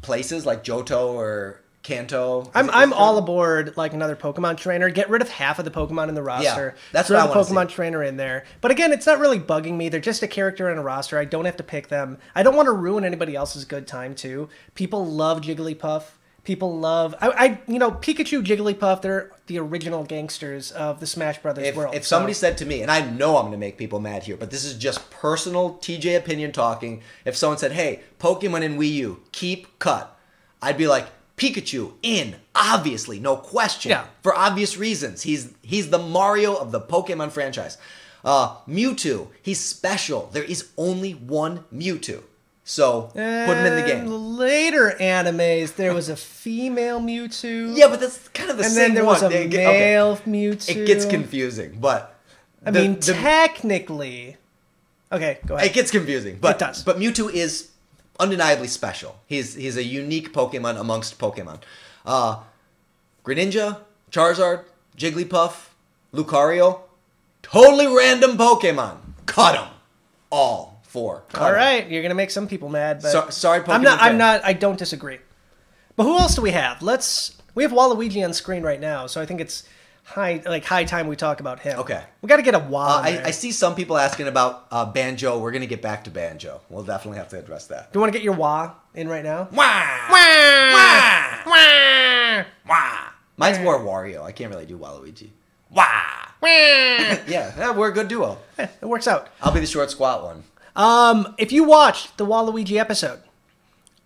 places like Johto or Kanto. I'm all aboard like another Pokemon trainer. Get rid of half of the Pokemon in the roster. Yeah, that's throw what I the want to Pokemon see. trainer in there. But again, it's not really bugging me. They're just a character in a roster. I don't have to pick them. I don't want to ruin anybody else's good time too. People love Jigglypuff. People love Pikachu, Jigglypuff. They're the original gangsters of the Smash Brothers world. If somebody said to me, and I know I'm going to make people mad here, but this is just personal TJ opinion talking. If someone said, "Hey, Pokemon in Wii U, keep cut," I'd be like, Pikachu in, obviously, no question. Yeah. For obvious reasons. He's the Mario of the Pokemon franchise. Mewtwo, he's special. There is only one Mewtwo. So, put him in the game. Later animes, there was a female Mewtwo. Yeah, but that's kind of the and same then there one. was a male Mewtwo. It gets confusing, but... I mean, technically... Okay, go ahead. It gets confusing, but it does. But Mewtwo is undeniably special. He's a unique Pokemon amongst Pokemon. Greninja, Charizard, Jigglypuff, Lucario, totally random Pokemon. Cut them. All four. All right, you're gonna make some people mad, but sorry, Pokemon. I'm not. I don't disagree. But who else do we have? We have Waluigi on screen right now, so I think it's high time we talk about him. Okay. We got to get a Wah. I see some people asking about Banjo. We're gonna get back to Banjo. We'll definitely have to address that. Do you want to get your Wah in right now? Wah! Wah! Wah! Wah! Mine's more Wario. I can't really do Waluigi. Wah! Yeah, we're a good duo. It works out. I'll be the short, squat one. If you watched the Waluigi episode,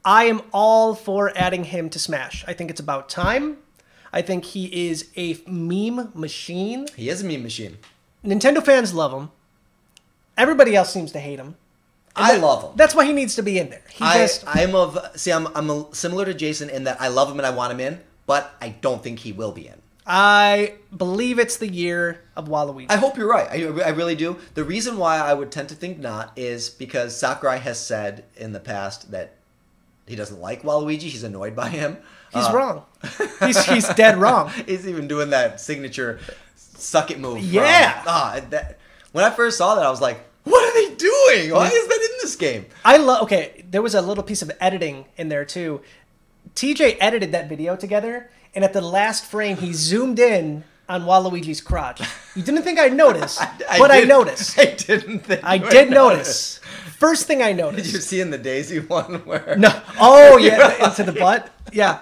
I am all for adding him to Smash. I think it's about time. I think he is a meme machine. He is a meme machine. Nintendo fans love him. Everybody else seems to hate him. I love him. That's why he needs to be in there. I'm similar to Jason in that I love him and I want him in, but I don't think he will be in. I believe it's the year of Waluigi. I hope you're right. I really do. The reason why I would tend to think not is because Sakurai has said in the past that he doesn't like Waluigi. He's annoyed by him. He's wrong. He's dead wrong. He's even doing that signature suck it move. Yeah. When I first saw that, I was like, what are they doing? Why is that in this game? Okay, there was a little piece of editing in there too. TJ edited that video together, and at the last frame, he zoomed in on Waluigi's crotch. You didn't think I'd notice, but I noticed. I didn't think I did notice. First thing I noticed. Did you see in the Daisy one where? No. Oh yeah, into the butt. Yeah.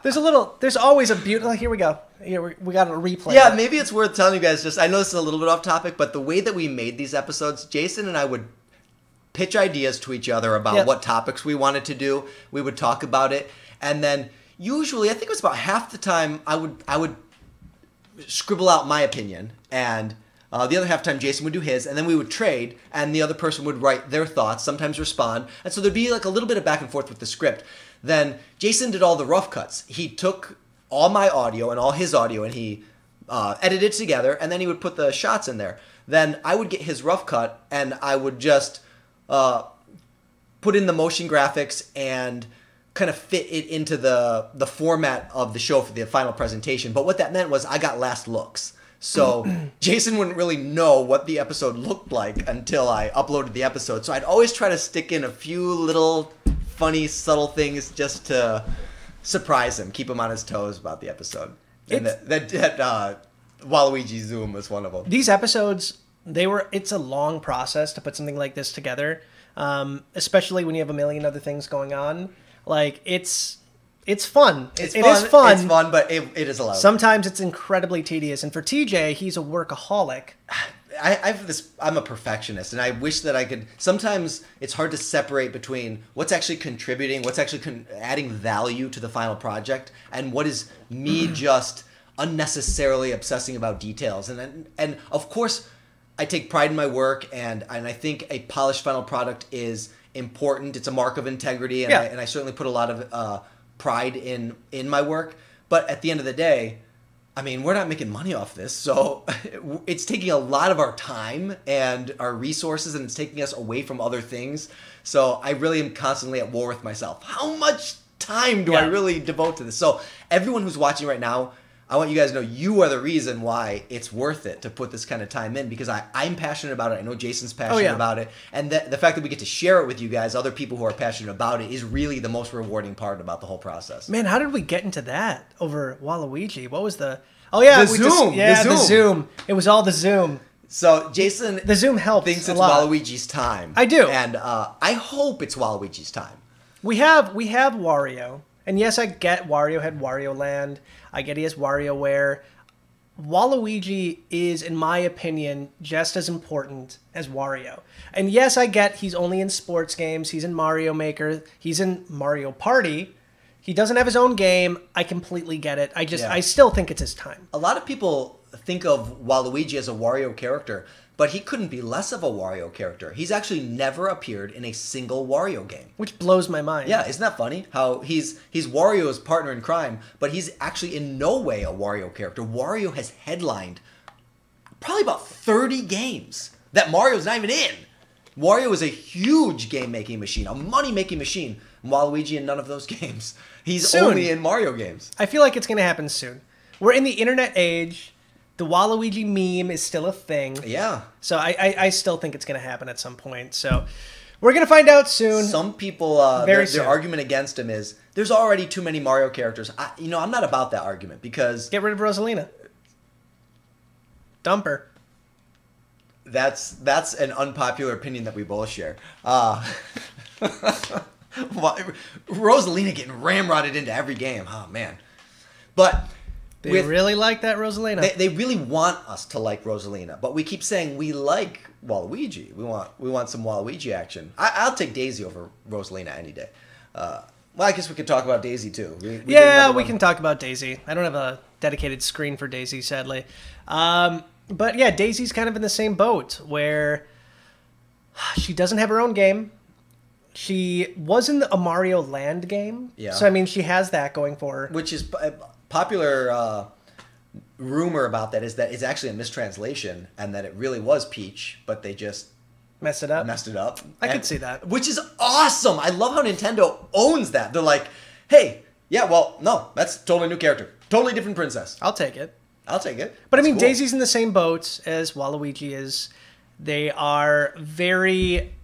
There's always a beautiful. Here we go. Here we got a replay. Yeah, maybe it's worth telling you guys. I know this is a little bit off topic, but the way that we made these episodes, Jason and I would pitch ideas to each other about what topics we wanted to do. We would talk about it, and then usually, I think it was about half the time, I would scribble out my opinion, and the other half the time Jason would do his, and then we would trade, and the other person would write their thoughts, sometimes respond, and so there'd be like a little bit of back and forth with the script. Then Jason did all the rough cuts. He took all my audio and all his audio, and he edited it together, and then he would put the shots in there. Then I would get his rough cut, and I would just put in the motion graphics and kind of fit it into the format of the show for the final presentation. But what that meant was I got last looks. So Jason wouldn't really know what the episode looked like until I uploaded the episode. So I'd always try to stick in a few little funny, subtle things just to surprise him, keep him on his toes about the episode. And that Waluigi Zoom was one of them. These episodes, it's a long process to put something like this together, especially when you have a million other things going on. Like, it's fun. It is fun. It's fun, but it is a lot. Sometimes it's incredibly tedious. And for TJ, he's a workaholic. I'm a perfectionist, and I wish that I could. Sometimes it's hard to separate between what's actually contributing, what's actually adding value to the final project, and what is me just unnecessarily obsessing about details. And of course, I take pride in my work, and I think a polished final product is important. It's a mark of integrity, and I certainly put a lot of pride in my work. But at the end of the day, I mean, we're not making money off this, so it's taking a lot of our time and our resources, and it's taking us away from other things. So I really am constantly at war with myself. How much time do I really devote to this? So everyone who's watching right now, I want you guys to know you are the reason why it's worth it to put this kind of time in, because I'm passionate about it. I know Jason's passionate about it. And the fact that we get to share it with you guys, other people who are passionate about it, is really the most rewarding part about the whole process. Man, how did we get into that over Waluigi? What was the... Oh, yeah. The Zoom. The Zoom. It was all the Zoom. So Jason the Zoom helps thinks a it's lot. Waluigi's time. I do. And I hope it's Waluigi's time. We have Wario. And yes, I get Wario had Wario Land. I get he has WarioWare. Waluigi is, in my opinion, just as important as Wario. And yes, I get he's only in sports games. He's in Mario Maker. He's in Mario Party. He doesn't have his own game. I completely get it. I still think it's his time. A lot of people think of Waluigi as a Wario character, but he couldn't be less of a Wario character. He's actually never appeared in a single Wario game. Which blows my mind. Yeah, isn't that funny? How he's Wario's partner in crime, but he's actually in no way a Wario character. Wario has headlined probably about 30 games that Mario's not even in. Wario is a huge game-making machine, a money-making machine. Waluigi in none of those games. He's only in Mario games. I feel like it's going to happen soon. We're in the internet age. The Waluigi meme is still a thing. Yeah. So I still think it's going to happen at some point. So we're going to find out soon. Some people, their argument against him is, there's already too many Mario characters. I'm not about that argument, because... Get rid of Rosalina. Dump her. That's an unpopular opinion that we both share. Rosalina getting ramrodded into every game. Oh, man. But... They really like that Rosalina. They really want us to like Rosalina, but we keep saying we like Waluigi. We want some Waluigi action. I'll take Daisy over Rosalina any day. Well, I guess we could talk about Daisy too. We can talk about Daisy. I don't have a dedicated screen for Daisy, sadly. But yeah, Daisy's kind of in the same boat where she doesn't have her own game. She was in a Mario Land game. Yeah. So, I mean, she has that going for her. Which is... popular rumor about that is that it's actually a mistranslation and that it really was Peach, but they just messed it up. I could see that. Which is awesome. I love how Nintendo owns that. They're like, hey, yeah, well, no, that's totally new character. Totally different princess. I'll take it. But I mean, cool. Daisy's in the same boat as Waluigi is. They are very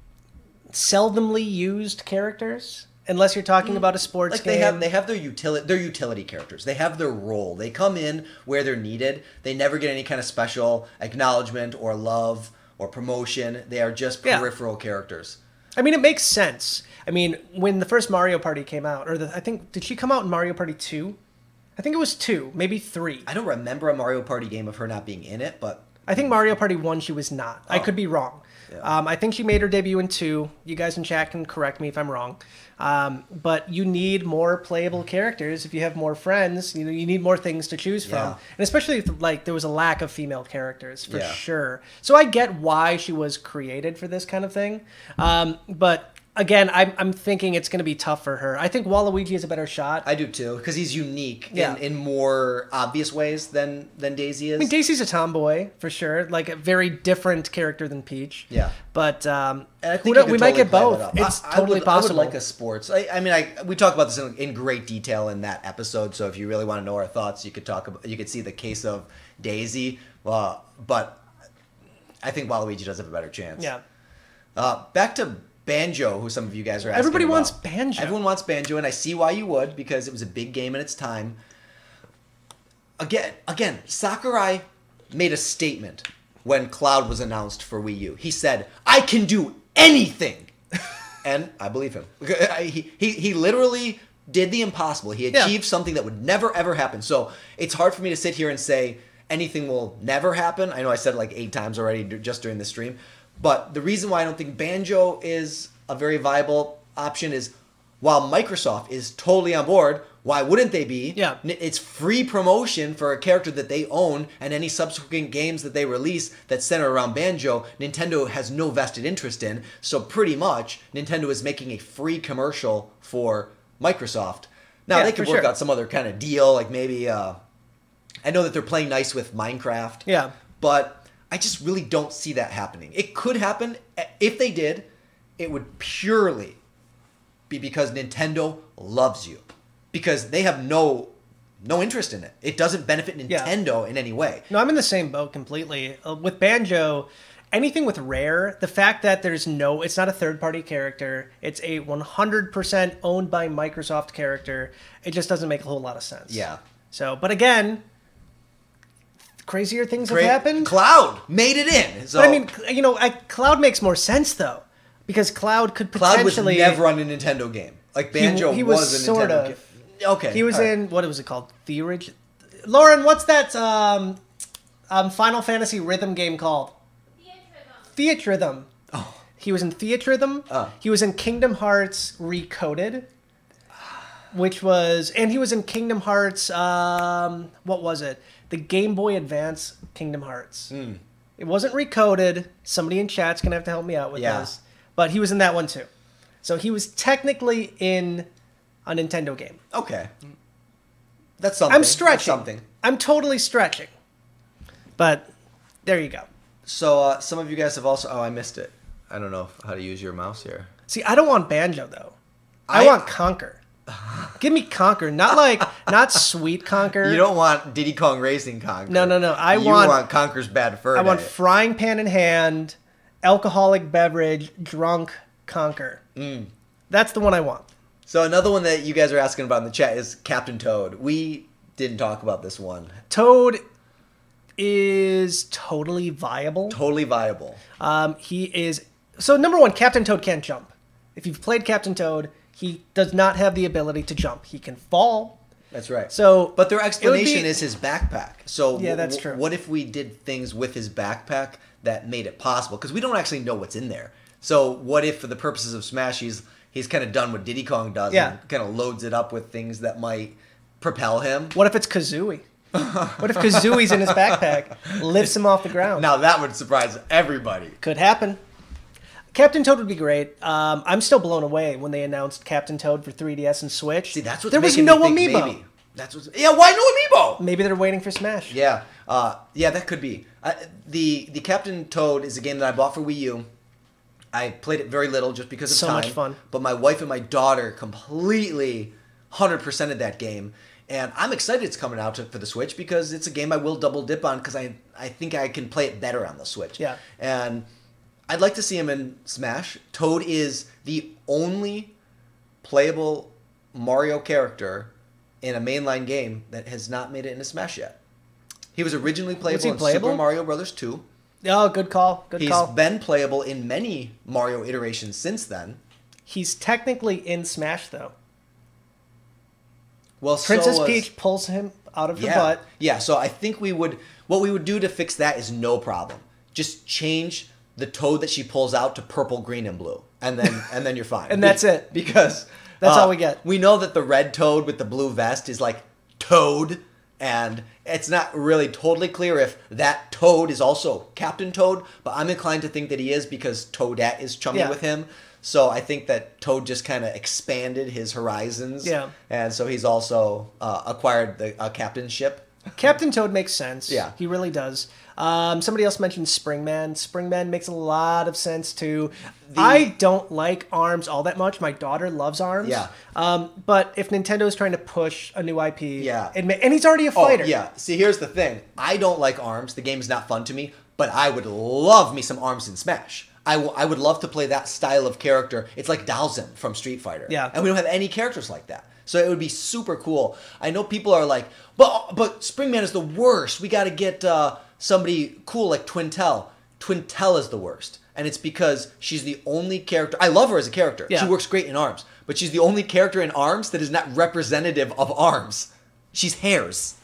seldomly used characters. Unless you're talking about a sports game. They have their utility characters. They have their role. They come in where they're needed. They never get any kind of special acknowledgement or love or promotion. They are just peripheral characters. I mean, it makes sense. I mean, when the first Mario Party came out, did she come out in Mario Party 2? I think it was 2, maybe 3. I don't remember a Mario Party game of her not being in it, but... I think Mario Party 1 she was not. I could be wrong. Yeah. I think she made her debut in 2. You guys in chat can correct me if I'm wrong. But you need more playable characters. If you have more friends, you need more things to choose from. And especially if, there was a lack of female characters, for sure. So I get why she was created for this kind of thing. But... Again, I'm thinking it's going to be tough for her. I think Waluigi is a better shot. I do too, because he's unique in more obvious ways than Daisy is. I mean, Daisy's a tomboy, for sure. Like, a very different character than Peach. Yeah. But and I think we might get both. It's totally possible. I would like a sports. We talk about this in great detail in that episode, so if you really want to know our thoughts, you could see the case of Daisy. But I think Waluigi does have a better chance. Yeah. Back to... Banjo, who some of you guys are asking Everybody about. wants Banjo. Everyone wants Banjo, and I see why you would, because it was a big game in its time. Again, Sakurai made a statement when Cloud was announced for Wii U. He said, I can do anything! And I believe him. He literally did the impossible. He achieved something that would never, ever happen. So it's hard for me to sit here and say anything will never happen. I know I said it like 8 times already just during the stream. But the reason why I don't think Banjo is a very viable option is, while Microsoft is totally on board, why wouldn't they be? Yeah. It's free promotion for a character that they own, and any subsequent games that they release that center around Banjo, Nintendo has no vested interest in. So pretty much, Nintendo is making a free commercial for Microsoft. Now, they could work out some other kind of deal, like maybe... I know that they're playing nice with Minecraft. Yeah. But... I just really don't see that happening. It could happen. If they did, it would purely be because Nintendo loves you. Because they have no no interest in it. It doesn't benefit Nintendo in any way. No, I'm in the same boat completely. With Banjo, anything with Rare, the fact that it's not a third-party character, it's a 100% owned by Microsoft character, it just doesn't make a whole lot of sense. Yeah. So, but again, crazier things have happened. Cloud made it in. So. But I mean, Cloud makes more sense, though, because Cloud could potentially... Cloud was never on a Nintendo game. Like, Banjo he was a sort Nintendo of. game. Okay. He was in, what was it called? Theurge? Lauren, what's that Final Fantasy rhythm game called? Theatrhythm. Oh. He was in Theatrhythm. He was in Kingdom Hearts Recoded, and he was in Kingdom Hearts, what was it? The Game Boy Advance Kingdom Hearts. It wasn't Recoded. Somebody in chat's going to have to help me out with this. But he was in that one too. So he was technically in a Nintendo game. Okay. That's something. I'm stretching. That's something. I'm totally stretching. But there you go. So some of you guys have also... Oh, I missed it. I don't know how to use your mouse here. See, I don't want Banjo, though. I want Conker. Give me Conker. Not Sweet Conker. You don't want Diddy Kong Racing Conker. No. You want Conker's Bad Fur I want Day. frying pan in hand, alcoholic beverage, drunk Conker. That's the one I want. So another one that you guys are asking about in the chat is Captain Toad. We didn't talk about this one. Toad is totally viable. Totally viable. He is... So, number one, Captain Toad can't jump. If you've played Captain Toad, he does not have the ability to jump. He can fall. That's right. So, but their explanation is his backpack. So yeah, that's true. What if we did things with his backpack that made it possible? Because we don't actually know what's in there. So what if, for the purposes of Smash, he's kind of done what Diddy Kong does and kind of loads it up with things that might propel him? What if it's Kazooie? What if Kazooie's in his backpack, lifts him off the ground? Now that would surprise everybody. Could happen. Captain Toad would be great. I'm still blown away when they announced Captain Toad for 3DS and Switch. See, that's what's there was making no me think Amiibo. Maybe. Why no Amiibo? Maybe they're waiting for Smash. Yeah, that could be. The Captain Toad is a game that I bought for Wii U. I played it very little just because of so time. Much fun. But my wife and my daughter completely 100%ed that game. And I'm excited it's coming out for the Switch because it's a game I will double dip on because I think I can play it better on the Switch. Yeah. And I'd like to see him in Smash. Toad is the only playable Mario character in a mainline game that has not made it into Smash yet. He was originally playable in Super Mario Bros. 2. Oh, good call. He's been playable in many Mario iterations since then. He's technically in Smash, though. Well, Princess Peach pulls him out of the butt. Yeah, so I think what we would do to fix that is no problem. Just change the Toad that she pulls out to purple, green, and blue. And then you're fine. And that's it. Because that's all we get. We know that the red Toad with the blue vest is like Toad, and it's not really totally clear if that Toad is also Captain Toad, but I'm inclined to think that he is because Toadette is chummy with him. So I think that Toad just kind of expanded his horizons. Yeah. And so he's also acquired the captainship. Captain Toad makes sense. Yeah. He really does. Somebody else mentioned Springman. Springman makes a lot of sense, too. I don't like ARMS all that much. My daughter loves ARMS. Yeah. But if Nintendo's trying to push a new IP... Yeah. And he's already a fighter. Yeah. See, here's the thing. I don't like ARMS. The game is not fun to me. But I would love me some ARMS in Smash. I would love to play that style of character. It's like Dalsim from Street Fighter. Yeah. And we don't have any characters like that. So it would be super cool. I know people are like, but Springman is the worst. We got to get somebody cool like Twintel. Twintel is the worst. And it's because she's the only character. I love her as a character. Yeah. She works great in ARMS. But she's the only character in ARMS that is not representative of ARMS. She's hairs.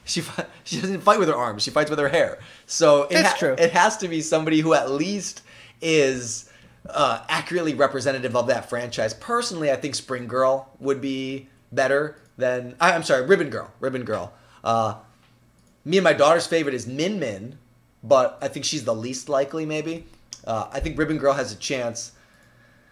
She doesn't fight with her arms. She fights with her hair. So That's true. It has to be somebody who at least is accurately representative of that franchise. Personally, I think Spring Girl would be better than... I'm sorry, Ribbon Girl. Ribbon Girl. Me and my daughter's favorite is Min Min, but I think she's the least likely, maybe. I think Ribbon Girl has a chance.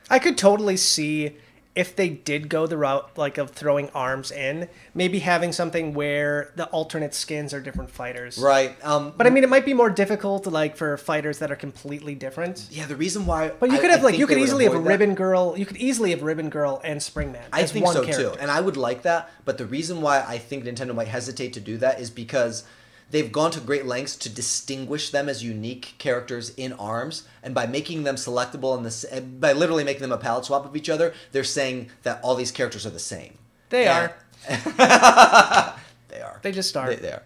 I could totally see if they did go the route like of throwing arms in, maybe having something where the alternate skins are different fighters. Right. But I mean, it might be more difficult like for fighters that are completely different. Yeah, the reason why. But you could have you could easily have a avoid that. Ribbon Girl. You could easily have Ribbon Girl and Springman. I as think one so character. too, and I would like that. But the reason why I think Nintendo might hesitate to do that is because they've gone to great lengths to distinguish them as unique characters in ARMS, and by making them selectable and by literally making them a palette swap of each other, they're saying that all these characters are the same. They are. They are. They just are. They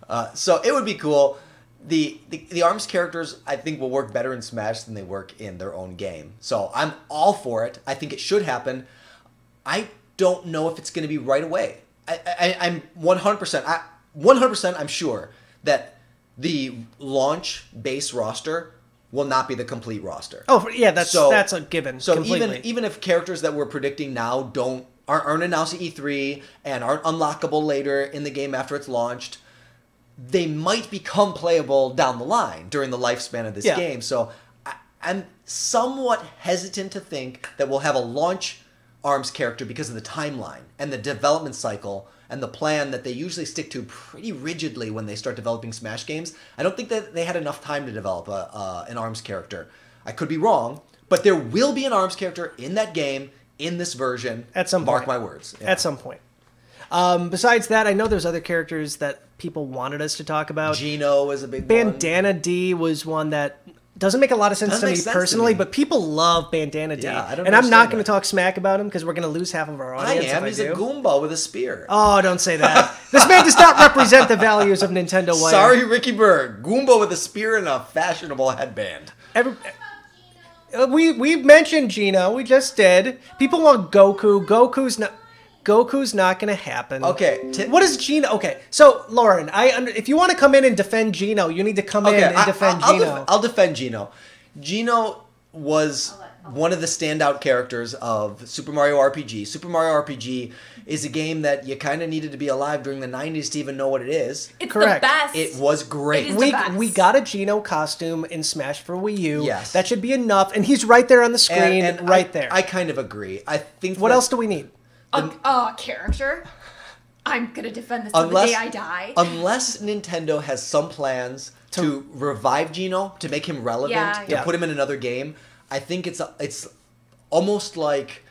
are. So it would be cool. The ARMS characters, I think, will work better in Smash than they work in their own game. So I'm all for it. I think it should happen. I don't know if it's going to be right away. I'm 100%. 100% I'm sure that the launch base roster will not be the complete roster. Oh yeah, that's a given. So completely. even if characters that we're predicting now aren't announced at E3 and aren't unlockable later in the game after it's launched, they might become playable down the line during the lifespan of this game. So I'm somewhat hesitant to think that we'll have a launch ARMS character because of the timeline and the development cycle and the plan that they usually stick to pretty rigidly when they start developing Smash games. I don't think that they had enough time to develop an ARMS character. I could be wrong, but there will be an ARMS character in that game, in this version. At some Mark point. my words. Yeah. At some point. Besides that, I know there's other characters that people wanted us to talk about. Gino is a big one. Bandana D was one that doesn't make a lot of sense to me personally, but people love Bandana D. Yeah, I don't and I'm not understand going to talk smack about him because we're going to lose half of our audience. He's a Goomba with a spear. Oh, don't say that. This man does not represent the values of Nintendo Wire. Sorry, Ricky Bird. Goomba with a spear and a fashionable headband. We mentioned Gino. We just did. People want Goku. Goku's not going to happen. Okay. What is Gino? Okay, so Lauren, if you want to come in and defend Gino, you need to come in and defend Gino. I'll defend Gino. Gino was one of the standout characters of Super Mario RPG. Super Mario RPG is a game that you kind of needed to be alive during the 90s to even know what it is. It's Correct. the best. It was great. It is the best. We got a Gino costume in Smash for Wii U. Yes. That should be enough, and he's right there on the screen, And there. I kind of agree. I think. What else do we need? A character. I'm gonna defend this till the day I die. Unless Nintendo has some plans to revive Gino, to make him relevant, to put him in another game, I think it's almost like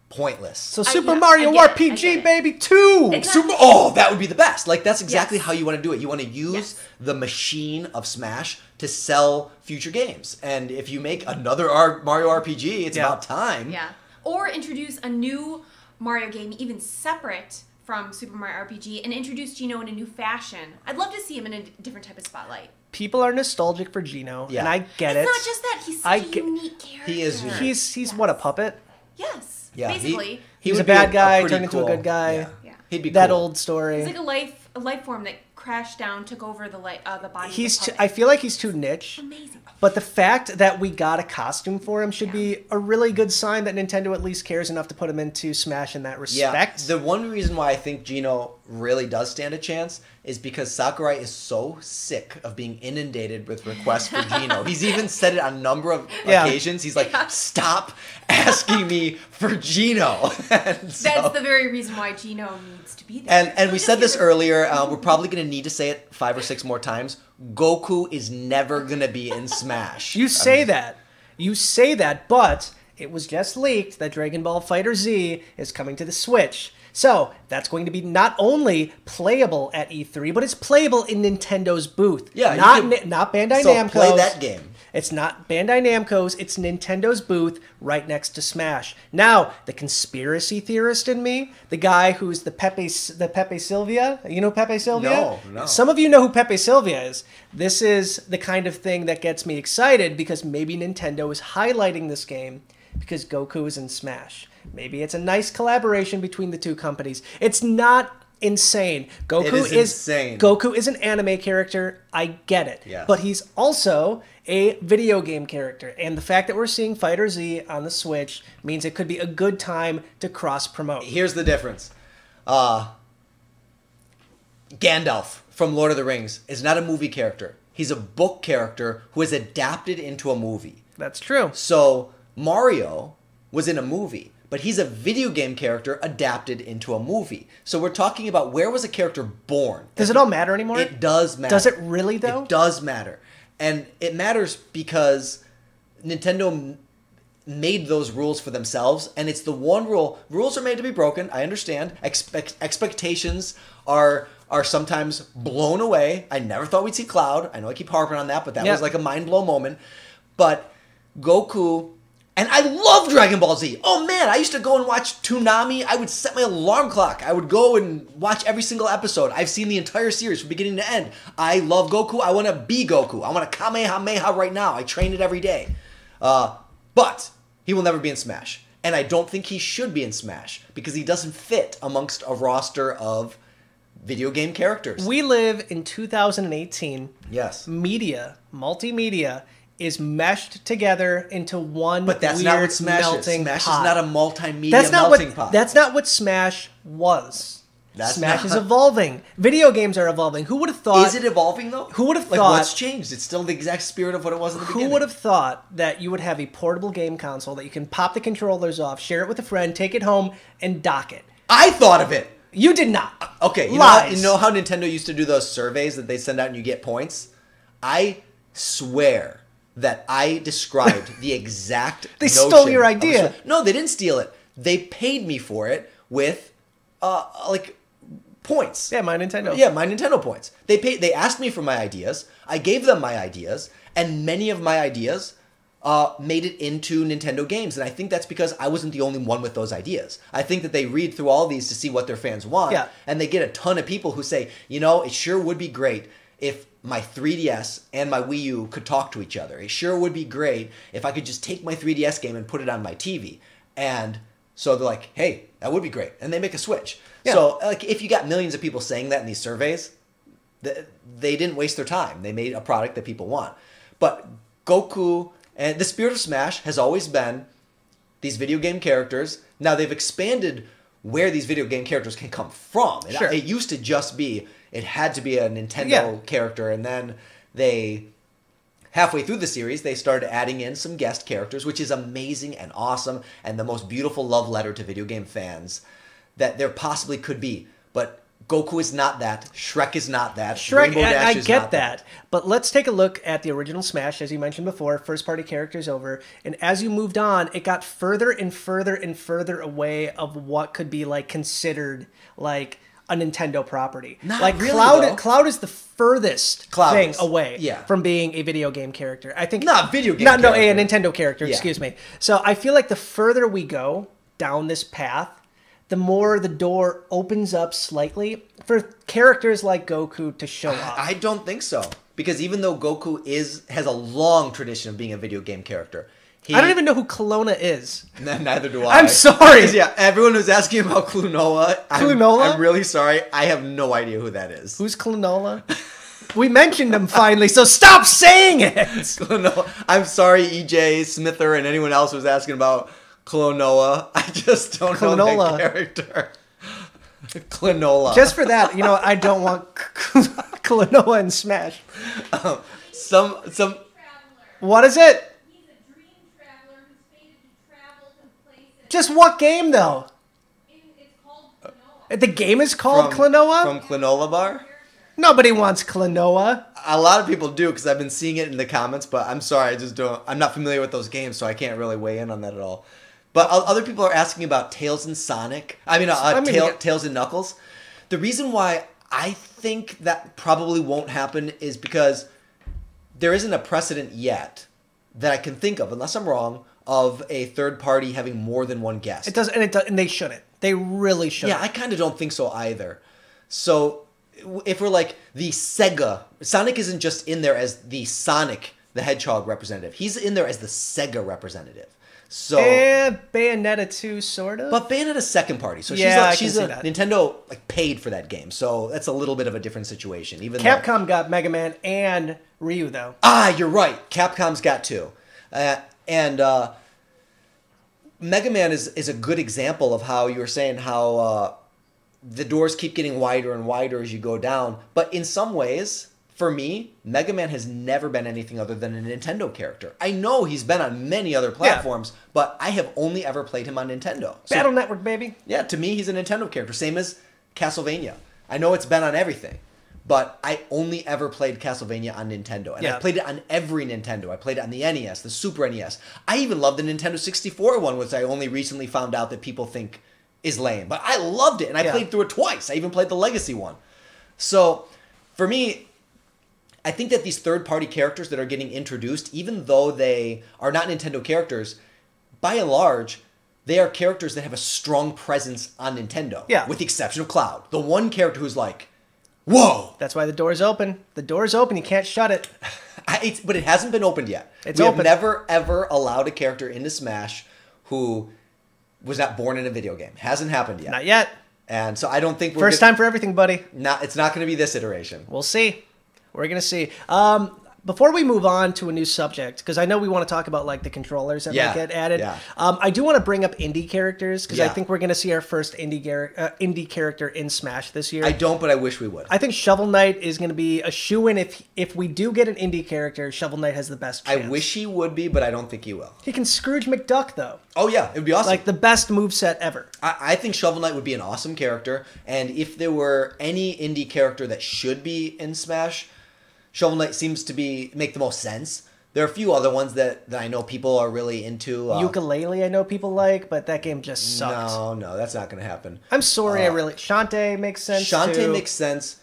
pointless. So Super Mario RPG, baby, 2! Exactly. That would be the best. Like, that's exactly how you want to do it. You want to use the machine of Smash to sell future games. And if you make another Mario RPG, it's about time. Yeah. Or introduce a new Mario game, even separate from Super Mario RPG, and introduce Gino in a new fashion. I'd love to see him in a different type of spotlight. People are nostalgic for Gino, and I get it. It's not just that. He's such a unique character. He is unique. He's what, a puppet? Yes. Yeah, basically. He was a bad guy, turned into a good guy. Yeah. He'd be that cool. old story. He's like a life form that crashed down, took over the body of the puppet. I feel like he's too niche. Amazing. But the fact that we got a costume for him should be a really good sign that Nintendo at least cares enough to put him into Smash in that respect. Yeah, the one reason why I think Gino really does stand a chance is because Sakurai is so sick of being inundated with requests for Gino. He's even said it on a number of occasions. He's like, stop asking me for Gino. That's the very reason why Gino needs to be there. And we said this earlier. We're probably going to need to say it 5 or 6 more times. Goku is never going to be in Smash. You say that, but it was just leaked that Dragon Ball FighterZ is coming to the Switch. So that's going to be not only playable at E3, but it's playable in Nintendo's booth. Yeah, not Bandai so Namco's. play that game. It's not Bandai Namco's, it's Nintendo's booth right next to Smash. Now, the conspiracy theorist in me, the guy who's the Pepe Silvia, you know Pepe Silvia? No. Some of you know who Pepe Silvia is. This is the kind of thing that gets me excited because maybe Nintendo is highlighting this game because Goku is in Smash. Maybe it's a nice collaboration between the two companies. It's not insane. It is insane. Goku is an anime character. I get it. Yes. But he's also a video game character. And the fact that we're seeing Fighter Z on the Switch means it could be a good time to cross-promote. Here's the difference. Gandalf from Lord of the Rings is not a movie character. He's a book character who is adapted into a movie. That's true. So Mario was in a movie, but he's a video game character adapted into a movie. So we're talking about where was a character born? Does it all matter anymore? It does matter. Does it really, though? It does matter. And it matters because Nintendo made those rules for themselves, and it's the one rule. Rules are made to be broken, I understand. Expectations are sometimes blown away. I never thought we'd see Cloud. I know I keep harping on that, but that was like a mind-blow moment. But Goku... And I love Dragon Ball Z. Oh man, I used to go and watch Toonami. I would set my alarm clock. I would go and watch every single episode. I've seen the entire series from beginning to end. I love Goku. I want to be Goku. I want to Kamehameha right now. I train it every day. But he will never be in Smash. And I don't think he should be in Smash because he doesn't fit amongst a roster of video game characters. We live in 2018. Yes. Multimedia is meshed together into one. But that's weird not what Smash is. melting Smash pot. is not a multimedia That's not melting what, pot. That's not what Smash was. That's Smash not- is evolving. Video games are evolving. Who would have thought? Is it evolving though? Who would have like, thought? What's changed? It's still the exact spirit of what it was in the beginning. Who would have thought that you would have a portable game console that you can pop the controllers off, share it with a friend, take it home, and dock it? I thought of it. You did not. Okay, Lies. you know how Nintendo used to do those surveys that they send out and you get points? I swear that I described the exact They notion stole your of idea. No, they didn't steal it. They paid me for it with like points. Yeah, my Nintendo. Yeah, my Nintendo points. They asked me for my ideas. I gave them my ideas, and many of my ideas made it into Nintendo games. And I think that's because I wasn't the only one with those ideas. I think that they read through all these to see what their fans want. Yeah. And they get a ton of people who say, you know, it sure would be great if my 3DS and my Wii U could talk to each other. It sure would be great if I could just take my 3DS game and put it on my TV. And so they're like, hey, that would be great. And they make a switch. Yeah. So like, if you got millions of people saying that in these surveys, they didn't waste their time. They made a product that people want. But Goku and the spirit of Smash has always been these video game characters. Now they've expanded where these video game characters can come from. Sure. It used to just be, it had to be a Nintendo character, and then they, halfway through the series, they started adding in some guest characters, which is amazing and awesome, and the most beautiful love letter to video game fans that there possibly could be. But Goku is not that. Shrek is not that. Shrek, Rainbow Dash I is get not that. But let's take a look at the original Smash, as you mentioned before, first-party characters over. And as you moved on, it got further and further and further away of what could be like considered like a Nintendo property. Not like really, Cloud, though. Cloud is the furthest thing is. away Yeah. from being a video game character. I think Not video game No, a character. Nintendo character, Yeah. excuse me. So I feel like the further we go down this path, the more the door opens up slightly for characters like Goku to show up. I don't think so. Because even though Goku has a long tradition of being a video game character, I don't even know who Kelowna is. Neither do I. I'm sorry. Yeah, everyone who's asking about Klonoa, Klonoa? I'm really sorry. I have no idea who that is. Who's Klonoa? We mentioned him finally, so stop saying it! Klonoa. I'm sorry, EJ, Smither, and anyone else who's asking about Klonoa. I just don't know Klonola. that character. Klonola. Just for that, you know, I don't want Klonoa in Smash. some. Traveler. What is it? He's a dream traveler who's fated to travel to places. Just what game, though? It's called Klonoa. The game is called from Klonoa? Klonola Bar. Nobody wants Klonoa. A lot of people do because I've been seeing it in the comments, but I'm sorry, I just don't. I'm not familiar with those games, so I can't really weigh in on that at all. But other people are asking about Tails and Sonic. Tails and Knuckles. The reason why I think that probably won't happen is because there isn't a precedent yet that I can think of, unless I'm wrong, of a third party having more than one guest. It doesn't, and they shouldn't. They really shouldn't. Yeah, I kind of don't think so either. So if we're like the Sega, Sonic isn't just in there as the Sonic the Hedgehog representative. He's in there as the Sega representative. So, And Bayonetta 2, sort of. but Bayonetta's second party, so Yeah, I she's can a see that. Nintendo like paid for that game, so that's a little bit of a different situation. Even though, Capcom got Mega Man and Ryu, though. you're right. Capcom's got two, and Mega Man is a good example of how you were saying how the doors keep getting wider and wider as you go down. But in some ways, for me, Mega Man has never been anything other than a Nintendo character. I know he's been on many other platforms, but I have only ever played him on Nintendo. So, Battle Network, baby. yeah, to me, he's a Nintendo character. Same as Castlevania. I know it's been on everything, but I only ever played Castlevania on Nintendo. And I played it on every Nintendo. I played it on the NES, the Super NES. I even loved the Nintendo 64 one, which I only recently found out that people think is lame. But I loved it, and I played through it twice. I even played the Legacy one. So, for me, I think that these third-party characters that are getting introduced, even though they are not Nintendo characters, by and large, they are characters that have a strong presence on Nintendo. Yeah. With the exception of Cloud. The one character who's like, whoa! That's why the door's open. The door's open. You can't shut it. But it hasn't been opened yet. It's we open. have never, ever allowed a character into Smash who was not born in a video game. Hasn't happened yet. Not yet. And so I don't think we're... First time for everything, buddy. It's not going to be this iteration. We'll see. We're going to see. Before we move on to a new subject, because I know we want to talk about like the controllers that might get added. I do want to bring up indie characters because I think we're going to see our first indie character in Smash this year. I don't, but I wish we would. I think Shovel Knight is going to be a shoo-in. If we do get an indie character, Shovel Knight has the best chance. I wish he would be, but I don't think he will. He can Scrooge McDuck, though. Oh, yeah. It would be awesome. Like the best moveset ever. I think Shovel Knight would be an awesome character, and if there were any indie character that should be in Smash, Shovel Knight seems to make the most sense. There are a few other ones that I know people are really into. Ukulele, I know people like, but that game just sucks. No, that's not going to happen. I'm sorry, Shantae makes sense, Shantae too. makes sense.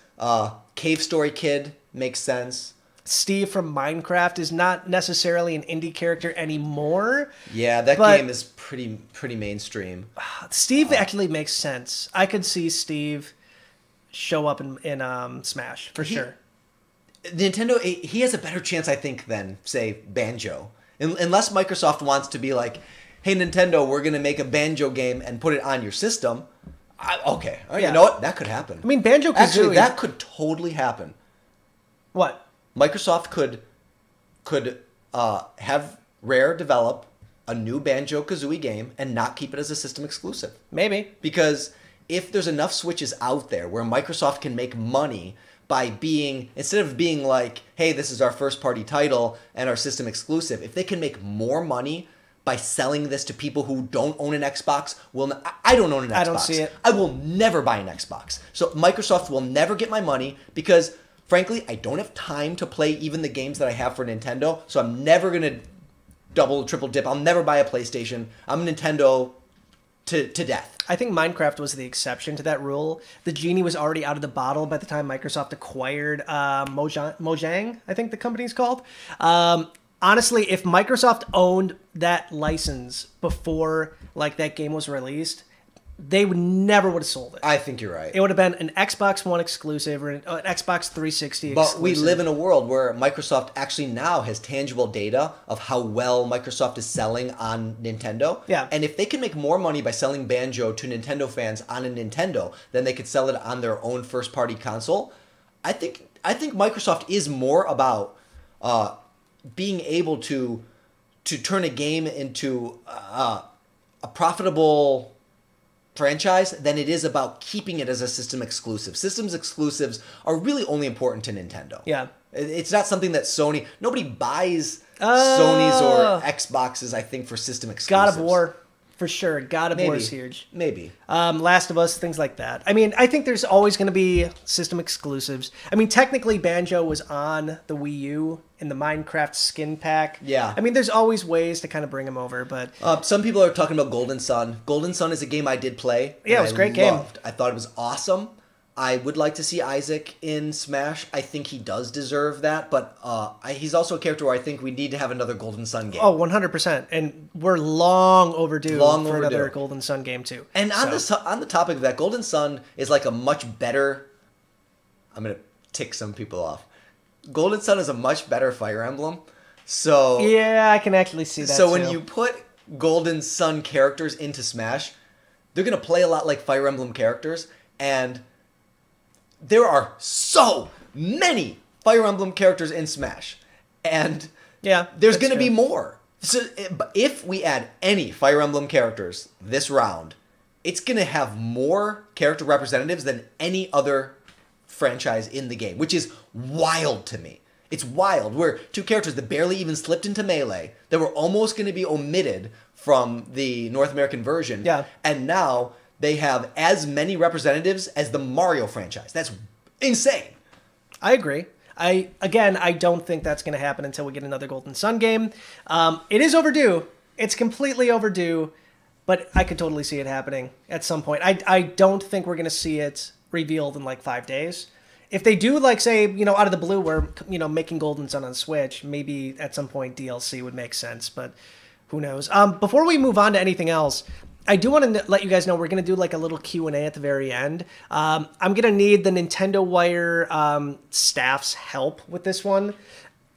Cave Story Kid makes sense. Steve from Minecraft is not necessarily an indie character anymore. Yeah, that game is pretty mainstream. Steve actually makes sense. I could see Steve show up in Smash, for sure. Nintendo, he has a better chance, I think, than, say, Banjo. Unless Microsoft wants to be like, hey, Nintendo, we're going to make a Banjo game and put it on your system. Okay. You know what? That could happen. I mean, Banjo-Kazooie... Actually, that could totally happen. What? Microsoft could have Rare develop a new Banjo-Kazooie game and not keep it as a system exclusive. Maybe. Because if there's enough Switches out there where Microsoft can make money by being, instead of being like, hey, this is our first party title and our system exclusive, if they can make more money by selling this to people who don't own an Xbox, I don't own an Xbox. I don't see it. I will never buy an Xbox. So Microsoft will never get my money because, frankly, I don't have time to play even the games that I have for Nintendo, so I'm never going to double, triple dip. I'll never buy a PlayStation. I'm Nintendo to death. I think Minecraft was the exception to that rule. The genie was already out of the bottle by the time Microsoft acquired Mojang, I think the company's called. Honestly, if Microsoft owned that license before like that game was released, they never would have sold it. I think you're right. It would have been an Xbox One exclusive or an Xbox 360 exclusive. But we live in a world where Microsoft actually now has tangible data of how well Microsoft is selling on Nintendo. Yeah. And if they can make more money by selling Banjo to Nintendo fans on a Nintendo than they could sell it on their own first-party console, I think Microsoft is more about being able to turn a game into a profitable franchise than it is about keeping it as a system exclusive. Systems exclusives are really only important to Nintendo. Yeah. It's not something that nobody buys Sony's or Xboxes, I think, for system exclusives. God of War, for sure. God of War is huge. Maybe. Last of Us, things like that. I mean, I think there's always going to be system exclusives. I mean, technically, Banjo was on the Wii U in the Minecraft skin pack. Yeah. I mean, there's always ways to kind of bring him over, but... some people are talking about Golden Sun. Golden Sun is a game I did play. Yeah, it was a great game. I thought it was awesome. I would like to see Isaac in Smash. I think he does deserve that, but he's also a character where I think we need to have another Golden Sun game. Oh, 100%. And we're long overdue for another Golden Sun game, too. And on the topic of that, Golden Sun is like a much better... I'm going to tick some people off. Golden Sun is a much better Fire Emblem. So yeah, I can actually see that. So when you put Golden Sun characters into Smash, they're going to play a lot like Fire Emblem characters, and there are so many Fire Emblem characters in Smash, and there's going to be more. So if we add any Fire Emblem characters this round, it's going to have more character representatives than any other franchise in the game, which is wild to me. It's wild. We're two characters that barely even slipped into Melee, that were almost going to be omitted from the North American version. Yeah. And now they have as many representatives as the Mario franchise. That's insane. I agree. I don't think that's going to happen until we get another Golden Sun game. It is overdue. It's completely overdue, but I could totally see it happening at some point. I don't think we're going to see it revealed in like 5 days. If they do, like, say, out of the blue, we're, making Golden Sun on Switch, maybe at some point DLC would make sense, but who knows? Before we move on to anything else, I do want to let you guys know we're going to do like a little Q&A at the very end. I'm going to need the Nintendo Wire staff's help with this one.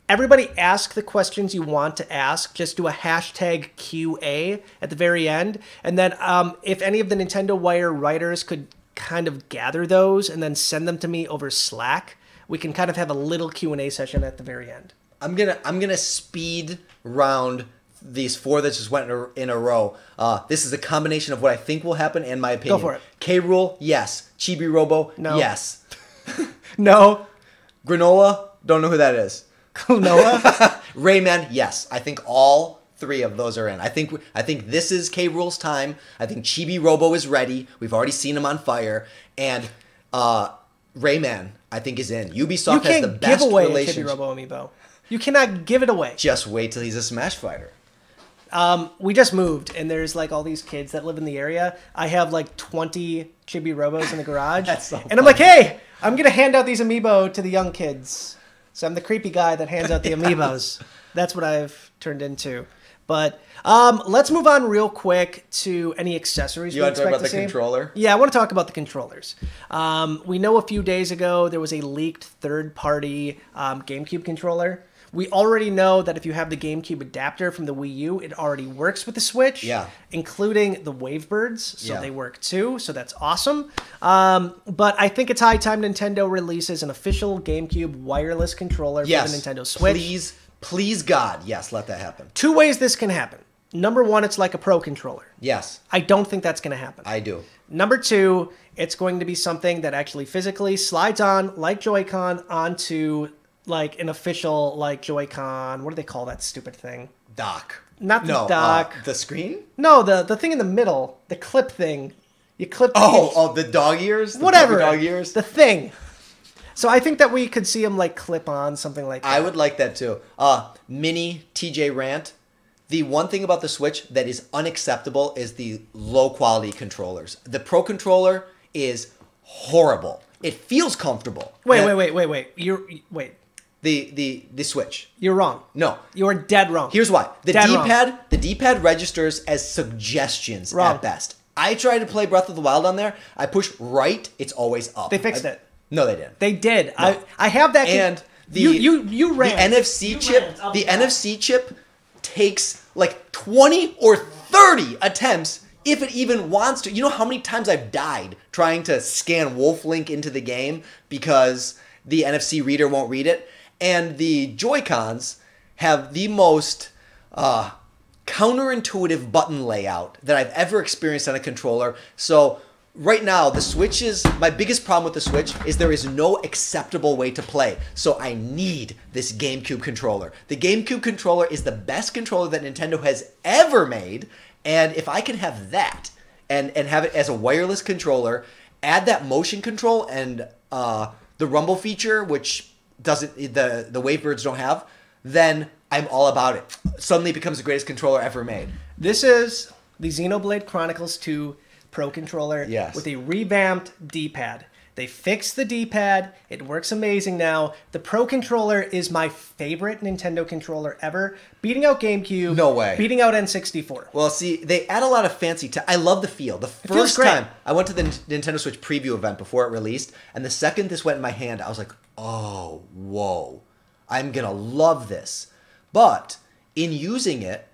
Everybody ask the questions you want to ask. Just do a hashtag QA at the very end. And then if any of the Nintendo Wire writers could kind of gather those and then send them to me over Slack, we can kind of have a little Q&A session at the very end. I'm gonna speed round these 4 that just went in a row. This is a combination of what I think will happen and my opinion. Go for it. K-Rool, yes. Chibi Robo, No. yes. No. Granola, don't know who that is. Noah? Rayman, yes. I think all 3 of those are in. I think this is K-Rool's time. I think Chibi Robo is ready. We've already seen him on fire. And Rayman, I think, is in. Ubisoft has the best give away a Chibi relationship. Robo amiibo. You cannot give it away. Just wait till he's a Smash fighter. We just moved, and there's like all these kids that live in the area. I have like 20 Chibi Robos in the garage. That's so and I'm like, hey, I'm going to hand out these amiibo to the young kids. So I'm the creepy guy that hands out the amiibos. That's what I've turned into. But let's move on real quick to any accessories You we want to talk expect about to the see. controller? Yeah, I want to talk about the controllers. We know a few days ago there was a leaked third-party GameCube controller. We already know that if you have the GameCube adapter from the Wii U, it already works with the Switch, Yeah. including the Wavebirds, so Yeah. they work too, so that's awesome. But I think it's high time Nintendo releases an official GameCube wireless controller Yes. for the Nintendo Switch. Please, God, yes, let that happen. 2 ways this can happen. Number 1, it's like a Pro controller. Yes, I don't think that's going to happen. I do. Number 2, it's going to be something that actually physically slides on, like Joy-Con, onto like an official like Joy-Con. What do they call that stupid thing? Dock. Not the No, dock. the screen? No, the thing in the middle, the clip thing. You clip. The dog ears? The whatever. puppy dog ears? The thing. So I think that we could see them like clip on something like that. I would like that too. Mini TJ rant. The one thing about the Switch that is unacceptable is the low quality controllers. The Pro controller is horrible. It feels comfortable. Wait. Wait. The Switch. You're wrong. No. You're dead wrong. Here's why. The Dead wrong. D-pad registers as suggestions Wrong. at best. I tried to play Breath of the Wild on there. I push right, it's always up. They fixed it. No, they didn't. They did. No. I have that. And you ran. The NFC You chip. ran. I'll The be back. NFC chip takes like 20 or 30 attempts if it even wants to. You know how many times I've died trying to scan Wolf Link into the game because the NFC reader won't read it? And the Joy-Cons have the most counterintuitive button layout that I've ever experienced on a controller. So right now, the Switch is... My biggest problem with the Switch is there is no acceptable way to play. So I need this GameCube controller. The GameCube controller is the best controller that Nintendo has ever made. And if I can have that and have it as a wireless controller, add that motion control and the rumble feature, which doesn't the Wavebirds don't have, then I'm all about it. Suddenly it becomes the greatest controller ever made. This is the Xenoblade Chronicles 2 Pro controller Yes. with a revamped D-pad. They fixed the D-pad. It works amazing now. The Pro controller is my favorite Nintendo controller ever, beating out GameCube. No way. Beating out N64. Well, see, they add a lot of fancy... I love the feel. The feels first great. time I went to the Nintendo Switch preview event before it released, and the second this went in my hand, I was like, oh, whoa. I'm going to love this. But in using it,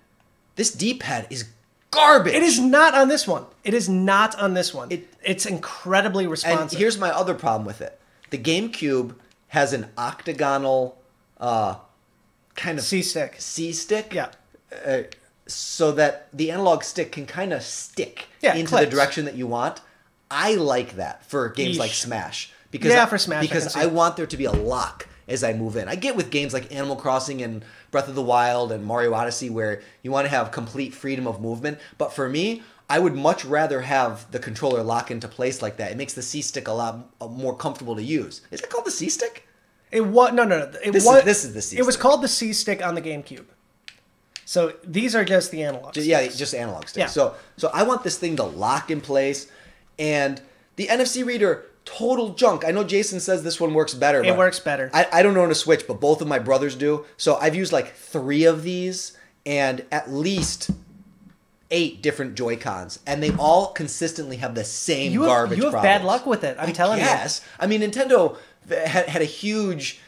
this D-pad is garbage. It is not on this one. It is not on this one. It's incredibly responsive. And here's my other problem with it. The GameCube has an octagonal kind of C-stick. C-stick. Yeah. So that the analog stick can kind of stick Yeah, into clicks. the direction that you want. I like that for games like Yeesh. Smash. Because Yeah, for Smash, I can because see I it. want there to be a lock as I move in. I get with games like Animal Crossing and Breath of the Wild and Mario Odyssey where you want to have complete freedom of movement. But for me, I would much rather have the controller lock into place like that. It makes the C-Stick a lot more comfortable to use. Is it called the C-Stick? It was no. It This was is the C-Stick. It was called the C-Stick on the GameCube. So these are just the analog sticks. Yeah, just analog sticks. Yeah. So I want this thing to lock in place, and the NFC reader, total junk. I know Jason says this one works better. It works better. I don't own a Switch, but both of my brothers do. So I've used like 3 of these and at least 8 different Joy-Cons, and they all consistently have the same garbage You have problems. bad luck with it. I'm telling you. Yes. I mean, Nintendo had a huge...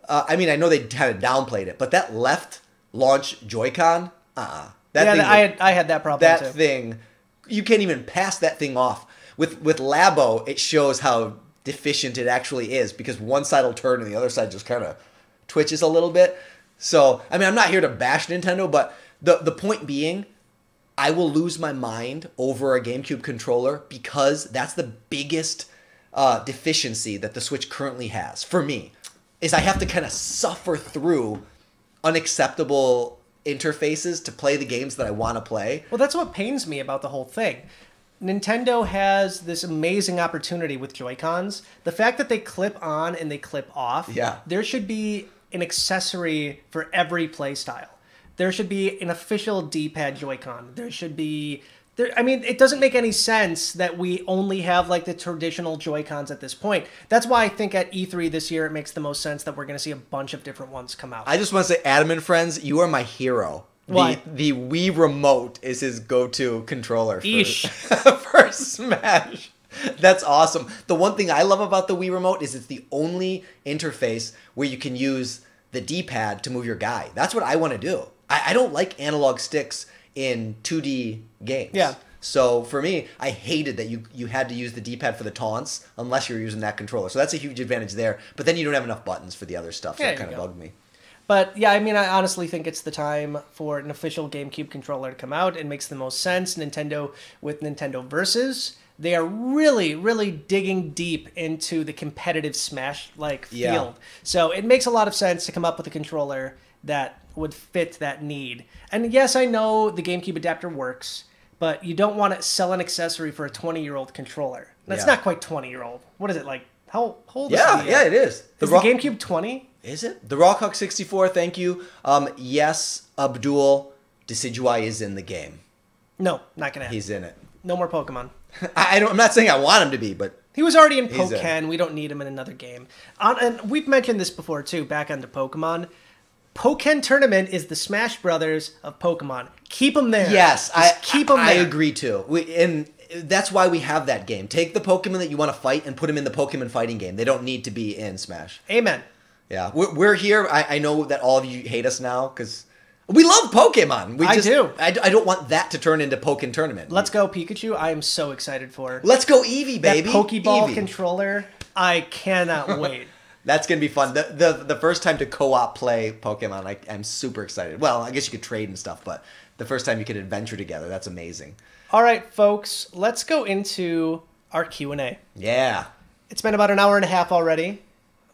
I mean, I know they kind of downplayed it, but that left launch Joy-Con, That thing, I had that problem that too. thing, you can't even pass that thing off. With Labo, it shows how deficient it actually is because one side will turn and the other side just kind of twitches a little bit. So, I mean, I'm not here to bash Nintendo, but the point being, I will lose my mind over a GameCube controller because that's the biggest deficiency that the Switch currently has for me, is I have to kind of suffer through unacceptable interfaces to play the games that I want to play. Well, that's what pains me about the whole thing. Nintendo has this amazing opportunity with Joy-Cons. The fact that they clip on and they clip off, Yeah. there should be an accessory for every play style. There should be an official D-pad Joy-Con. There should be... I mean, it doesn't make any sense that we only have like the traditional Joy-Cons at this point. That's why I think at E3 this year, it makes the most sense that we're going to see a bunch of different ones come out. I just want to say, Adam and friends, you are my hero. Why? The Wii Remote is his go-to controller for, Eesh. for Smash. That's awesome. The one thing I love about the Wii Remote is it's the only interface where you can use the D-pad to move your guy. That's what I want to do. I don't like analog sticks in 2D games. Yeah. So for me, I hated that you had to use the D-pad for the taunts unless you were using that controller. So that's a huge advantage there. But then you don't have enough buttons for the other stuff. So Yeah, it kind you of go. bugged me. But yeah, I mean, I honestly think it's the time for an official GameCube controller to come out. It makes the most sense. Nintendo with Nintendo Versus, they are really, really digging deep into the competitive Smash-like Yeah. field. So it makes a lot of sense to come up with a controller that would fit that need. And yes, I know the GameCube adapter works, but you don't want to sell an accessory for a 20-year-old controller. That's Yeah. not quite 20-year-old. What is it, like, how old is Yeah, the... yeah, it is. Is the GameCube 20? Is it? The Rockhawk 64, thank you. Yes, Abdul Decidueye is in the game. No, not going to happen. He's in it. No more Pokemon. I'm not saying I want him to be, but He was already in He's in. Pokken. We don't need him in another game. And we've mentioned this before, too, back onto Pokemon. Pokken Tournament is the Smash Brothers of Pokemon. Keep them there. yes, Just keep them there. I agree too. And that's why we have that game. Take the Pokemon that you want to fight and put them in the Pokemon fighting game. They don't need to be in Smash. Amen. Yeah, we're here. I know that all of you hate us now because we love Pokemon. I do. I don't want that to turn into Pokken Tournament. Let's go, Pikachu. I am so excited for Let's go Eevee, baby. that Pokeball Eevee. controller. I cannot wait. That's going to be fun. The first time to co-op play Pokemon, I'm super excited. Well, I guess you could trade and stuff, but the first time you could adventure together, that's amazing. All right, folks, let's go into our Q&A. Yeah. It's been about an hour and a half already.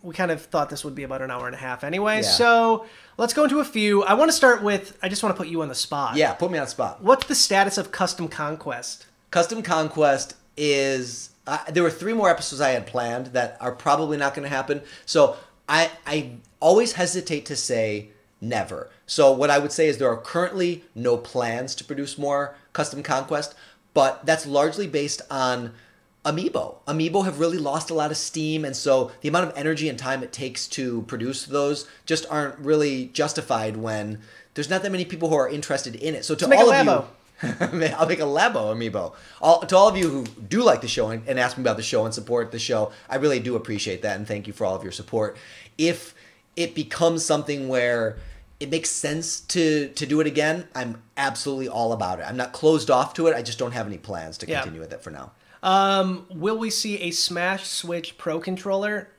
We kind of thought this would be about an hour and a half anyway. Yeah. So let's go into a few. I want to start with, I just want to put you on the spot. Yeah, put me on the spot. What's the status of Custom Conquest? Custom Conquest is... there were 3 more episodes I had planned that are probably not going to happen. So I always hesitate to say never. So what I would say is there are currently no plans to produce more Custom Conquest, but that's largely based on Amiibo. Amiibo have really lost a lot of steam, and so the amount of energy and time it takes to produce those just aren't really justified when there's not that many people who are interested in it. So to Let's make all a of Labo. you... I'll make a Labo Amiibo. To all of you who do like the show and ask me about the show and support the show, I really do appreciate that, and thank you for all of your support. If it becomes something where it makes sense to do it again, I'm absolutely all about it. I'm not closed off to it. I just don't have any plans to Yeah. continue with it for now. Will we see a Smash Switch Pro controller?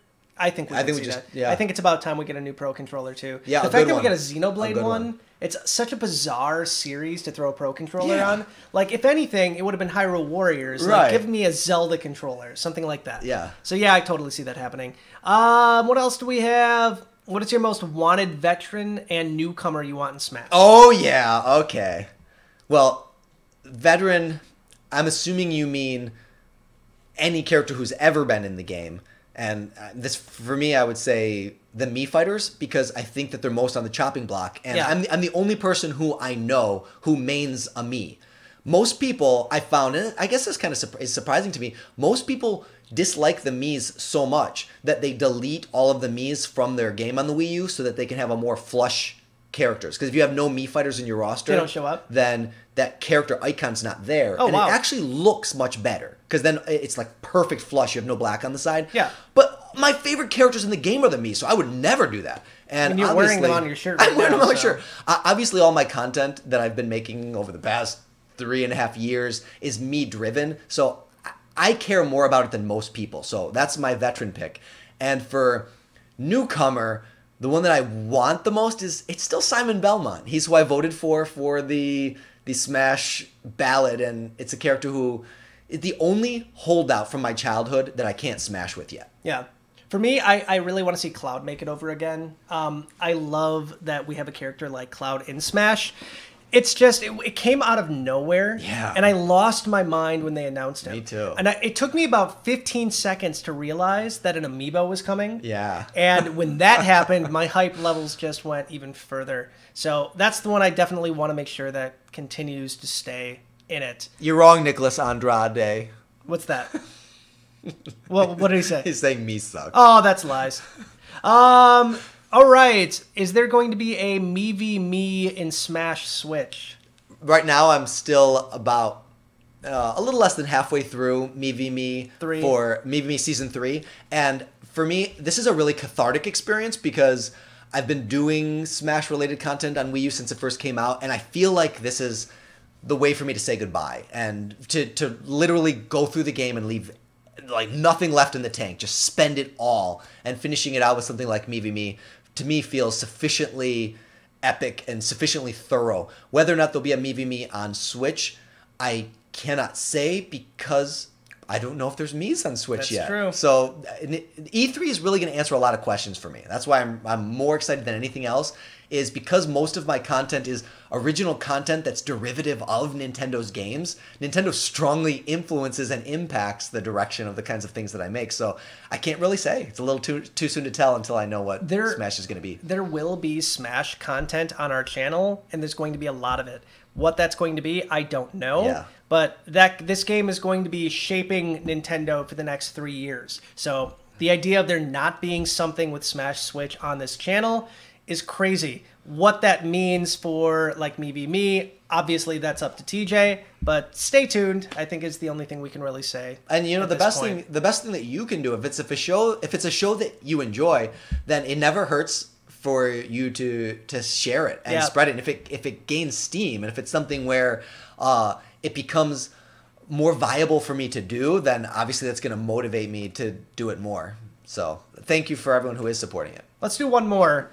I think we can see that. Yeah. I think it's about time we get a new Pro Controller, too. Yeah, the a fact good that one. we get a Xenoblade good one, one. it's such a bizarre series to throw a Pro Controller Yeah. on. Like, if anything, it would have been Hyrule Warriors. Right. Like, give me a Zelda controller, something like that. Yeah. So, yeah, I totally see that happening. What else do we have? What is your most wanted veteran and newcomer you want in Smash? Oh, yeah. Okay. Well, veteran, I'm assuming you mean any character who's ever been in the game. And this, for me, I would say the Mii Fighters, because I think that they're most on the chopping block. And Yeah. I'm the only person who I know who mains a Mii. Most people, I found, and I guess this kind of is surprising to me, most people dislike the Miis so much that they delete all of the Miis from their game on the Wii U so that they can have a more flush characters. Because if you have no Mii Fighters in your roster, They don't show up? then that character icon's not there. Oh, and wow. it actually looks much better. Because then it's like perfect flush. You have no black on the side. Yeah. But my favorite characters in the game are the Mii, so I would never do that. And you're wearing them obviously- on your shirt right I'm wearing now, them on my so- shirt. Obviously, all my content that I've been making over the past 3.5 years is me driven. So I care more about it than most people. So that's my veteran pick. And for newcomer, the one that I want the most it's still Simon Belmont. He's who I voted for the Smash ballot, and it's a character who is the only holdout from my childhood that I can't Smash with yet. Yeah. For me, I really want to see Cloud make it over again. I love that we have a character like Cloud in Smash. It's just, it came out of nowhere. Yeah. And I lost my mind when they announced it. Me too. And it took me about 15 seconds to realize that an Amiibo was coming. Yeah. And when that happened, my hype levels just went even further. So that's the one I definitely want to make sure that continues to stay in it. You're wrong, Nicholas Andrade. What's that? What did he say? He's saying me sucks. Oh, that's lies. All right. Is there going to be a Mii v Mii in Smash Switch? Right now, I'm still about a little less than halfway through Mii v Mii 3. for Mii v Mii Season 3. And for me, this is a really cathartic experience because I've been doing Smash-related content on Wii U since it first came out, and I feel like this is the way for me to say goodbye and to literally go through the game and leave like nothing left in the tank, just spend it all, and finishing it out with something like Mii v Mii, to me, feels sufficiently epic and sufficiently thorough. Whether or not there'll be a Mii v Mii on Switch, I cannot say because I don't know if there's Mii's on Switch That's yet. true. So E3 is really going to answer a lot of questions for me. That's why I'm more excited than anything else, is because most of my content is original content that's derivative of Nintendo's games. Nintendo strongly influences and impacts the direction of the kinds of things that I make. So I can't really say. It's a little too soon to tell until I know what Smash is going to be. There will be Smash content on our channel, and there's going to be a lot of it. What that's going to be, I don't know. Yeah. But this game is going to be shaping Nintendo for the next 3 years. So the idea of there not being something with Smash Switch on this channel is crazy. What that means for like Mii v Mii, obviously that's up to TJ, but stay tuned. I think is the only thing we can really say. And you know, the best thing that you can do if it's a show that you enjoy, then it never hurts for you to share it and spread it. And if it gains steam, and if it's something where it becomes more viable for me to do, then obviously that's going to motivate me to do it more. So thank you for everyone who is supporting it. Let's do one more.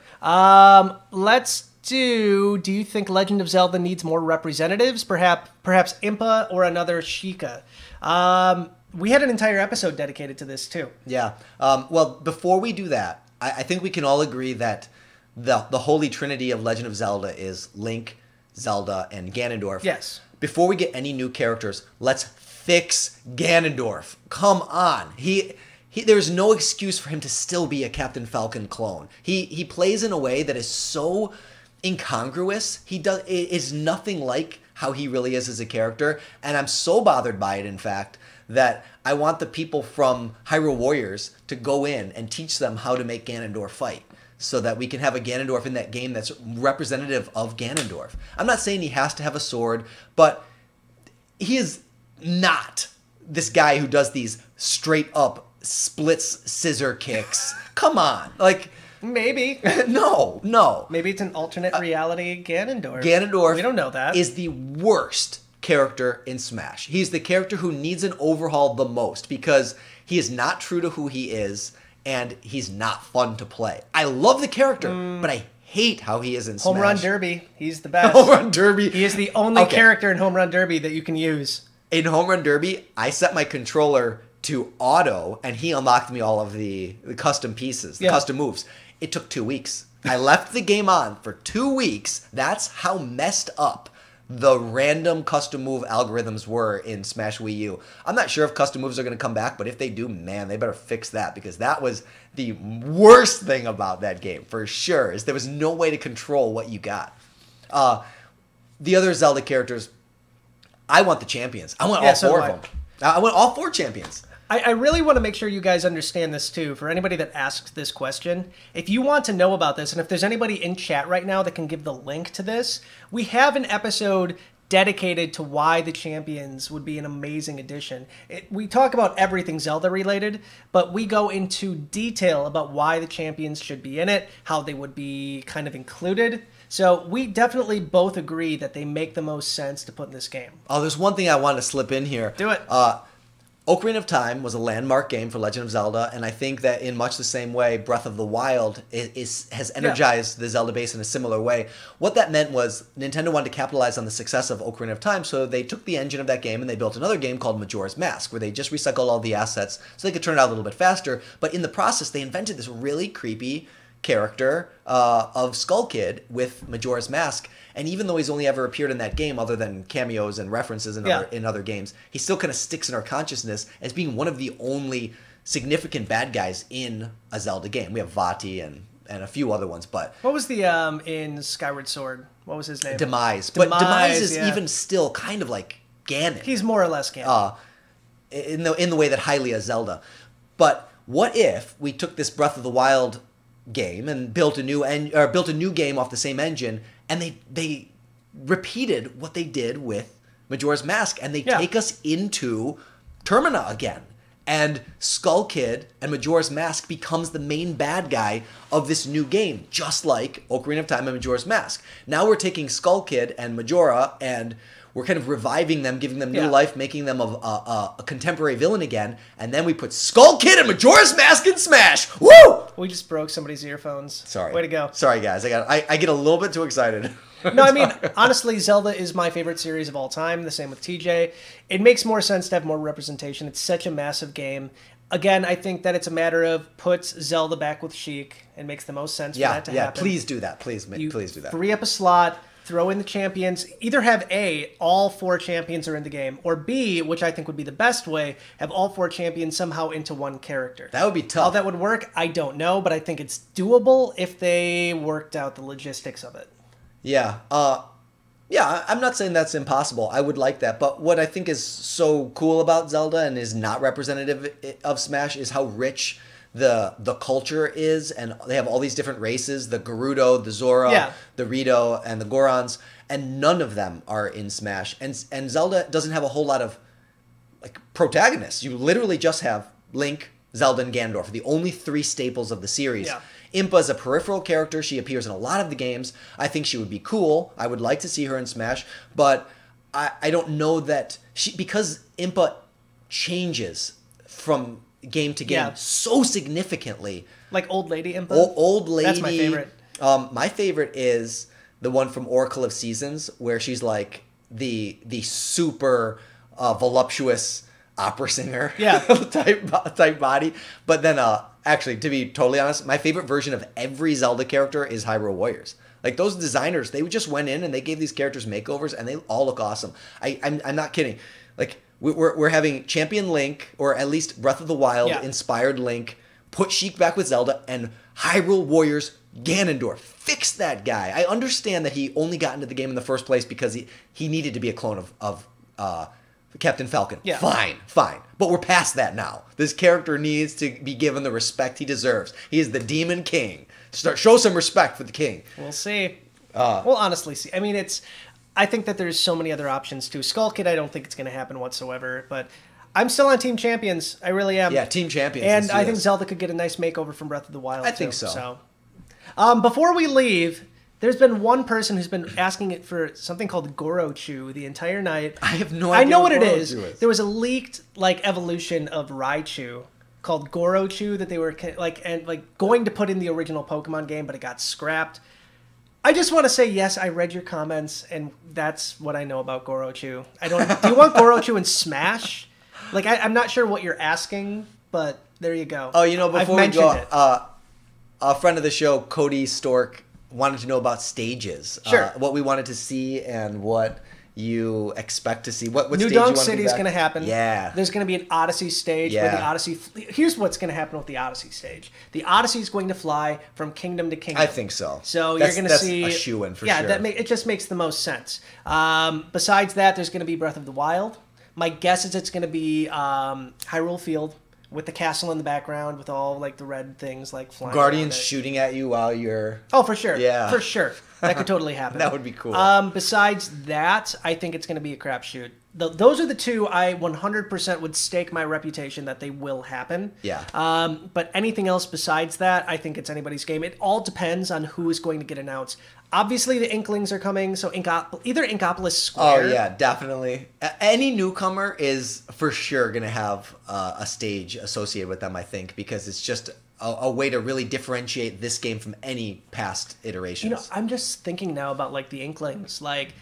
Do you think Legend of Zelda needs more representatives? Perhaps Impa or another Sheikah. We had an entire episode dedicated to this too. Yeah. Well, before we do that, I think we can all agree that the holy trinity of Legend of Zelda is Link, Zelda, and Ganondorf. Yes. Before we get any new characters, let's fix Ganondorf. Come on. There's no excuse for him to still be a Captain Falcon clone. He plays in a way that is so incongruous. It is nothing like how he really is as a character, and I'm so bothered by it, in fact, that I want the people from Hyrule Warriors to go in and teach them how to make Ganondorf fight, so that we can have a Ganondorf in that game that's representative of Ganondorf. I'm not saying he has to have a sword, but he is not this guy who does these straight up splits scissor kicks. Come on. Like, Maybe. no. Maybe it's an alternate reality Ganondorf. Ganondorf We don't know that. is the worst character in Smash. He's the character who needs an overhaul the most because he is not true to who he is, and he's not fun to play. I love the character, but I hate how he is in Smash. Home Run Derby. He's the best. Home Run Derby. He is the only character in Home Run Derby that you can use. In Home Run Derby, I set my controller to auto, and he unlocked me all of the custom pieces, the custom moves. It took 2 weeks. I left the game on for 2 weeks. That's how messed up the random custom move algorithms were in Smash Wii U. I'm not sure if custom moves are going to come back, but if they do, man, they better fix that, because that was the worst thing about that game, for sure, is there was no way to control what you got. The other Zelda characters, I want the champions. I want all four of them. I want all 4 champions. I really want to make sure you guys understand this too. For anybody that asks this question, if you want to know about this, and if there's anybody in chat right now that can give the link to this, we have an episode dedicated to why the champions would be an amazing addition. We talk about everything Zelda related, but we go into detail about why the champions should be in it, how they would be kind of included. So we definitely both agree that they make the most sense to put in this game. Oh, there's one thing I want to slip in here. Do it. Ocarina of Time was a landmark game for Legend of Zelda, and I think that in much the same way, Breath of the Wild has energized the Zelda base in a similar way. What that meant was Nintendo wanted to capitalize on the success of Ocarina of Time, so they took the engine of that game and they built another game called Majora's Mask, where they just recycled all the assets so they could turn it out a little bit faster, but in the process, they invented this really creepy character of Skull Kid with Majora's Mask. And even though he's only ever appeared in that game, other than cameos and references in other games, he still kind of sticks in our consciousness as being one of the only significant bad guys in a Zelda game. We have Vati and a few other ones, but what was the in Skyward Sword? What was his name? Demise. But Demise is even still kind of like Ganon. He's more or less Ganon. In the way that Hylia is Zelda. But what if we took this Breath of the Wild game and built a new game off the same engine, and they repeated what they did with Majora's Mask, and they take us into Termina again. And Skull Kid and Majora's Mask becomes the main bad guy of this new game, just like Ocarina of Time and Majora's Mask. Now we're taking Skull Kid and Majora, and we're kind of reviving them, giving them new life, making them a contemporary villain again, and then we put Skull Kid and Majora's Mask in Smash! Woo! We just broke somebody's earphones. Sorry. Way to go. Sorry, guys. I get a little bit too excited. No, I mean, honestly, Zelda is my favorite series of all time. The same with TJ. It makes more sense to have more representation. It's such a massive game. Again, I think that it's a matter of puts Zelda back with Sheik and makes the most sense for that to happen. Please do that. Please do that. Free up a slot, throw in the champions. Either have A, all 4 champions are in the game, or B, which I think would be the best way, have all 4 champions somehow into one character. That would be tough. How that would work, I don't know, but I think it's doable if they worked out the logistics of it. Yeah. I'm not saying that's impossible. I would like that. But what I think is so cool about Zelda and is not representative of Smash is how rich the culture is. And they have all these different races, the Gerudo, the Zora, the Rito, and the Gorons. And none of them are in Smash. And Zelda doesn't have a whole lot of like protagonists. You literally just have Link, Zelda, and Ganondorf, the only 3 staples of the series. Yeah. Impa is a peripheral character. She appears in a lot of the games. I think she would be cool. I would like to see her in Smash, but I don't know that because Impa changes from game to game so significantly. Like Old Lady Impa? Old Lady. That's my favorite. My favorite is the one from Oracle of Seasons, where she's like the super voluptuous opera singer type body. But then actually, to be totally honest, my favorite version of every Zelda character is Hyrule Warriors. Like those designers, they just went in and they gave these characters makeovers, and they all look awesome. I'm not kidding. Like we're having Champion Link, or at least Breath of the Wild inspired Link, put Sheik back with Zelda, and Hyrule Warriors Ganondorf. Fix that guy. I understand that he only got into the game in the first place because he needed to be a clone of Captain Falcon. Yeah. Fine. But we're past that now. This character needs to be given the respect he deserves. He is the Demon King. Show some respect for the king. We'll see. We'll honestly see. I mean, I think that there's so many other options too. Skull Kid, I don't think it's going to happen whatsoever. But I'm still on Team Champions. I really am. Yeah, Team Champions. And I think Zelda could get a nice makeover from Breath of the Wild. I think so. Before we leave, there's been one person who's been asking it for something called Gorochu the entire night. I have no idea. I know what it is. There was a leaked evolution of Raichu called Gorochu that they were going to put in the original Pokemon game, but it got scrapped. I just want to say, yes, I read your comments, and that's what I know about Gorochu. Do you want Gorochu in Smash? Like, I'm not sure what you're asking, but there you go. Oh, before we go, it. A friend of the show, Cody Stork, wanted to know about stages. Sure. What we wanted to see and what you expect to see. What New stage Donk you want City is going to happen. Yeah. There's going to be an Odyssey stage where the Odyssey... Here's what's going to happen with the Odyssey stage. The Odyssey is going to fly from kingdom to kingdom. I think so. So you're going to see... That's a shoo-in for sure. Yeah, it just makes the most sense. Besides that, there's going to be Breath of the Wild. My guess is it's going to be Hyrule Field with the castle in the background with all like the red things like flying. Guardians shooting at you while you're... Oh, for sure. Yeah. For sure. That could totally happen. That would be cool. Besides that, I think it's going to be a crapshoot. Those are the two I 100% would stake my reputation that they will happen. Yeah. But anything else besides that, I think it's anybody's game. It all depends on who is going to get announced. Obviously, the Inklings are coming, so either Inkopolis Square... Oh, yeah, definitely. Any newcomer is for sure going to have a stage associated with them, I think, because it's just a way to really differentiate this game from any past iterations. I'm just thinking now about, like, the Inklings. Like,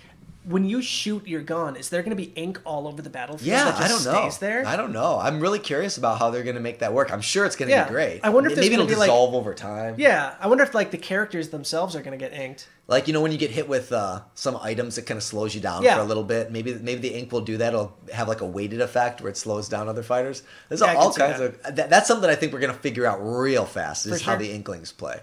when you shoot your gun, is there going to be ink all over the battlefield that just stays there? I don't know. I'm really curious about how they're going to make that work. I'm sure it's going to be great. I wonder if maybe it'll be dissolve over time. Yeah, I wonder if like the characters themselves are going to get inked. Like, when you get hit with some items, it kind of slows you down for a little bit. Maybe the ink will do that. It'll have like a weighted effect where it slows down other fighters. There's all kinds of... That's something I think we're going to figure out real fast is how the Inklings play.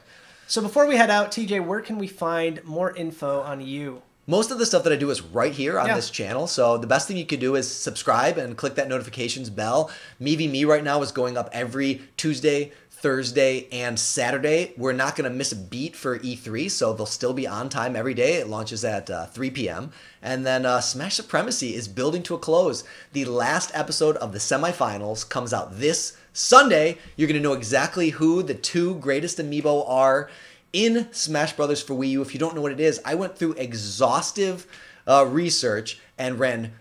So before we head out, TJ, where can we find more info on you? Most of the stuff that I do is right here on this channel, so the best thing you could do is subscribe and click that notifications bell. Mii v Me right now is going up every Tuesday, Thursday, and Saturday. We're not going to miss a beat for E3, so they'll still be on time every day. It launches at 3 p.m. And then Smash Supremacy is building to a close. The last episode of the semifinals comes out this Sunday. You're going to know exactly who the two greatest amiibo are in Smash Brothers for Wii U. If you don't know what it is, I went through exhaustive research and ran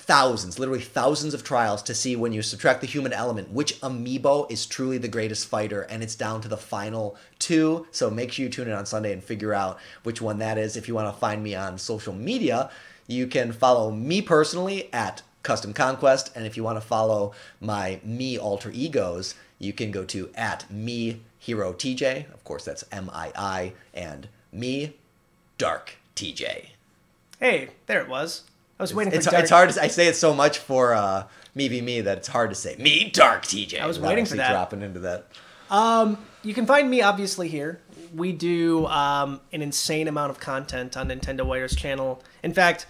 literally thousands of trials to see when you subtract the human element, which amiibo is truly the greatest fighter, and it's down to the final two. So make sure you tune in on Sunday and figure out which one that is. If you want to find me on social media, you can follow me personally at Custom Conquest, and if you want to follow my Mii alter egos, you can go to at Mii Hero TJ, of course that's MII, and Mii Dark TJ. Hey, there it was. I was waiting for Dark. It's hard. I say it so much for Mii v Me that it's hard to say. Mii Dark TJ. I was waiting for that. Dropping into that. You can find me obviously here. We do an insane amount of content on Nintendo Wire's channel. In fact,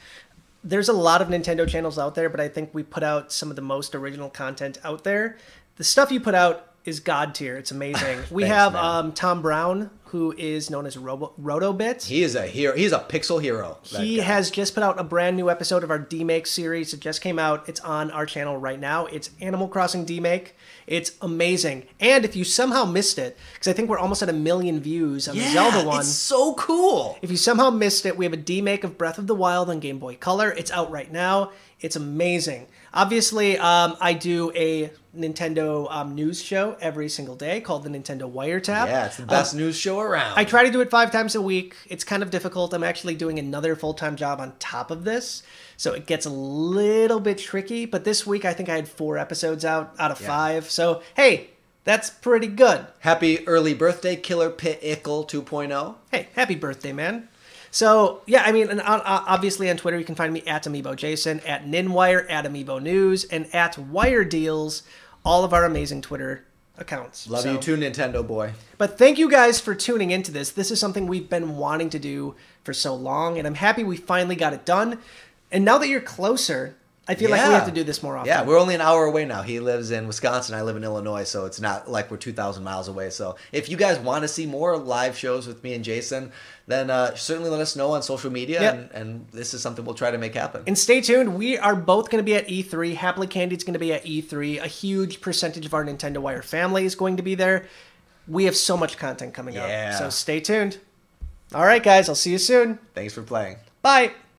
there's a lot of Nintendo channels out there, but I think we put out some of the most original content out there. The stuff you put out is god tier. It's amazing. We have Tom Brown, who is known as Rotobit. He is a hero. He's a pixel hero. He has just put out a brand new episode of our D-Make series. It just came out. It's on our channel right now. It's Animal Crossing D-Make. It's amazing. And if you somehow missed it, because I think we're almost at 1 million views on the Zelda one. It's so cool. If you somehow missed it, we have a D-Make of Breath of the Wild on Game Boy Color. It's out right now. It's amazing. Obviously, I do a Nintendo news show every single day called the Nintendo Wiretap. Yeah, it's the best news show around. I try to do it 5 times a week. It's kind of difficult. I'm actually doing another full-time job on top of this, so it gets a little bit tricky. But this week, I think I had 4 episodes out of 5. So, hey, that's pretty good. Happy early birthday, Killer Pit Ickle 2.0. Hey, happy birthday, man. So, yeah, I mean, and obviously on Twitter, you can find me at Amiibo Jason, at Ninwire, at Amiibo News, and at Wire Deals, all of our amazing Twitter accounts. Love you too, Nintendo boy. But thank you guys for tuning into this. This is something we've been wanting to do for so long, and I'm happy we finally got it done. And now that you're closer, I feel like we have to do this more often. Yeah, we're only an hour away now. He lives in Wisconsin. I live in Illinois, so it's not like we're 2,000 miles away. So if you guys want to see more live shows with me and Jason, then certainly let us know on social media, and this is something we'll try to make happen. And stay tuned. We are both going to be at E3. Happily Candy's going to be at E3. A huge percentage of our Nintendo Wire family is going to be there. We have so much content coming up. So stay tuned. All right, guys. I'll see you soon. Thanks for playing. Bye.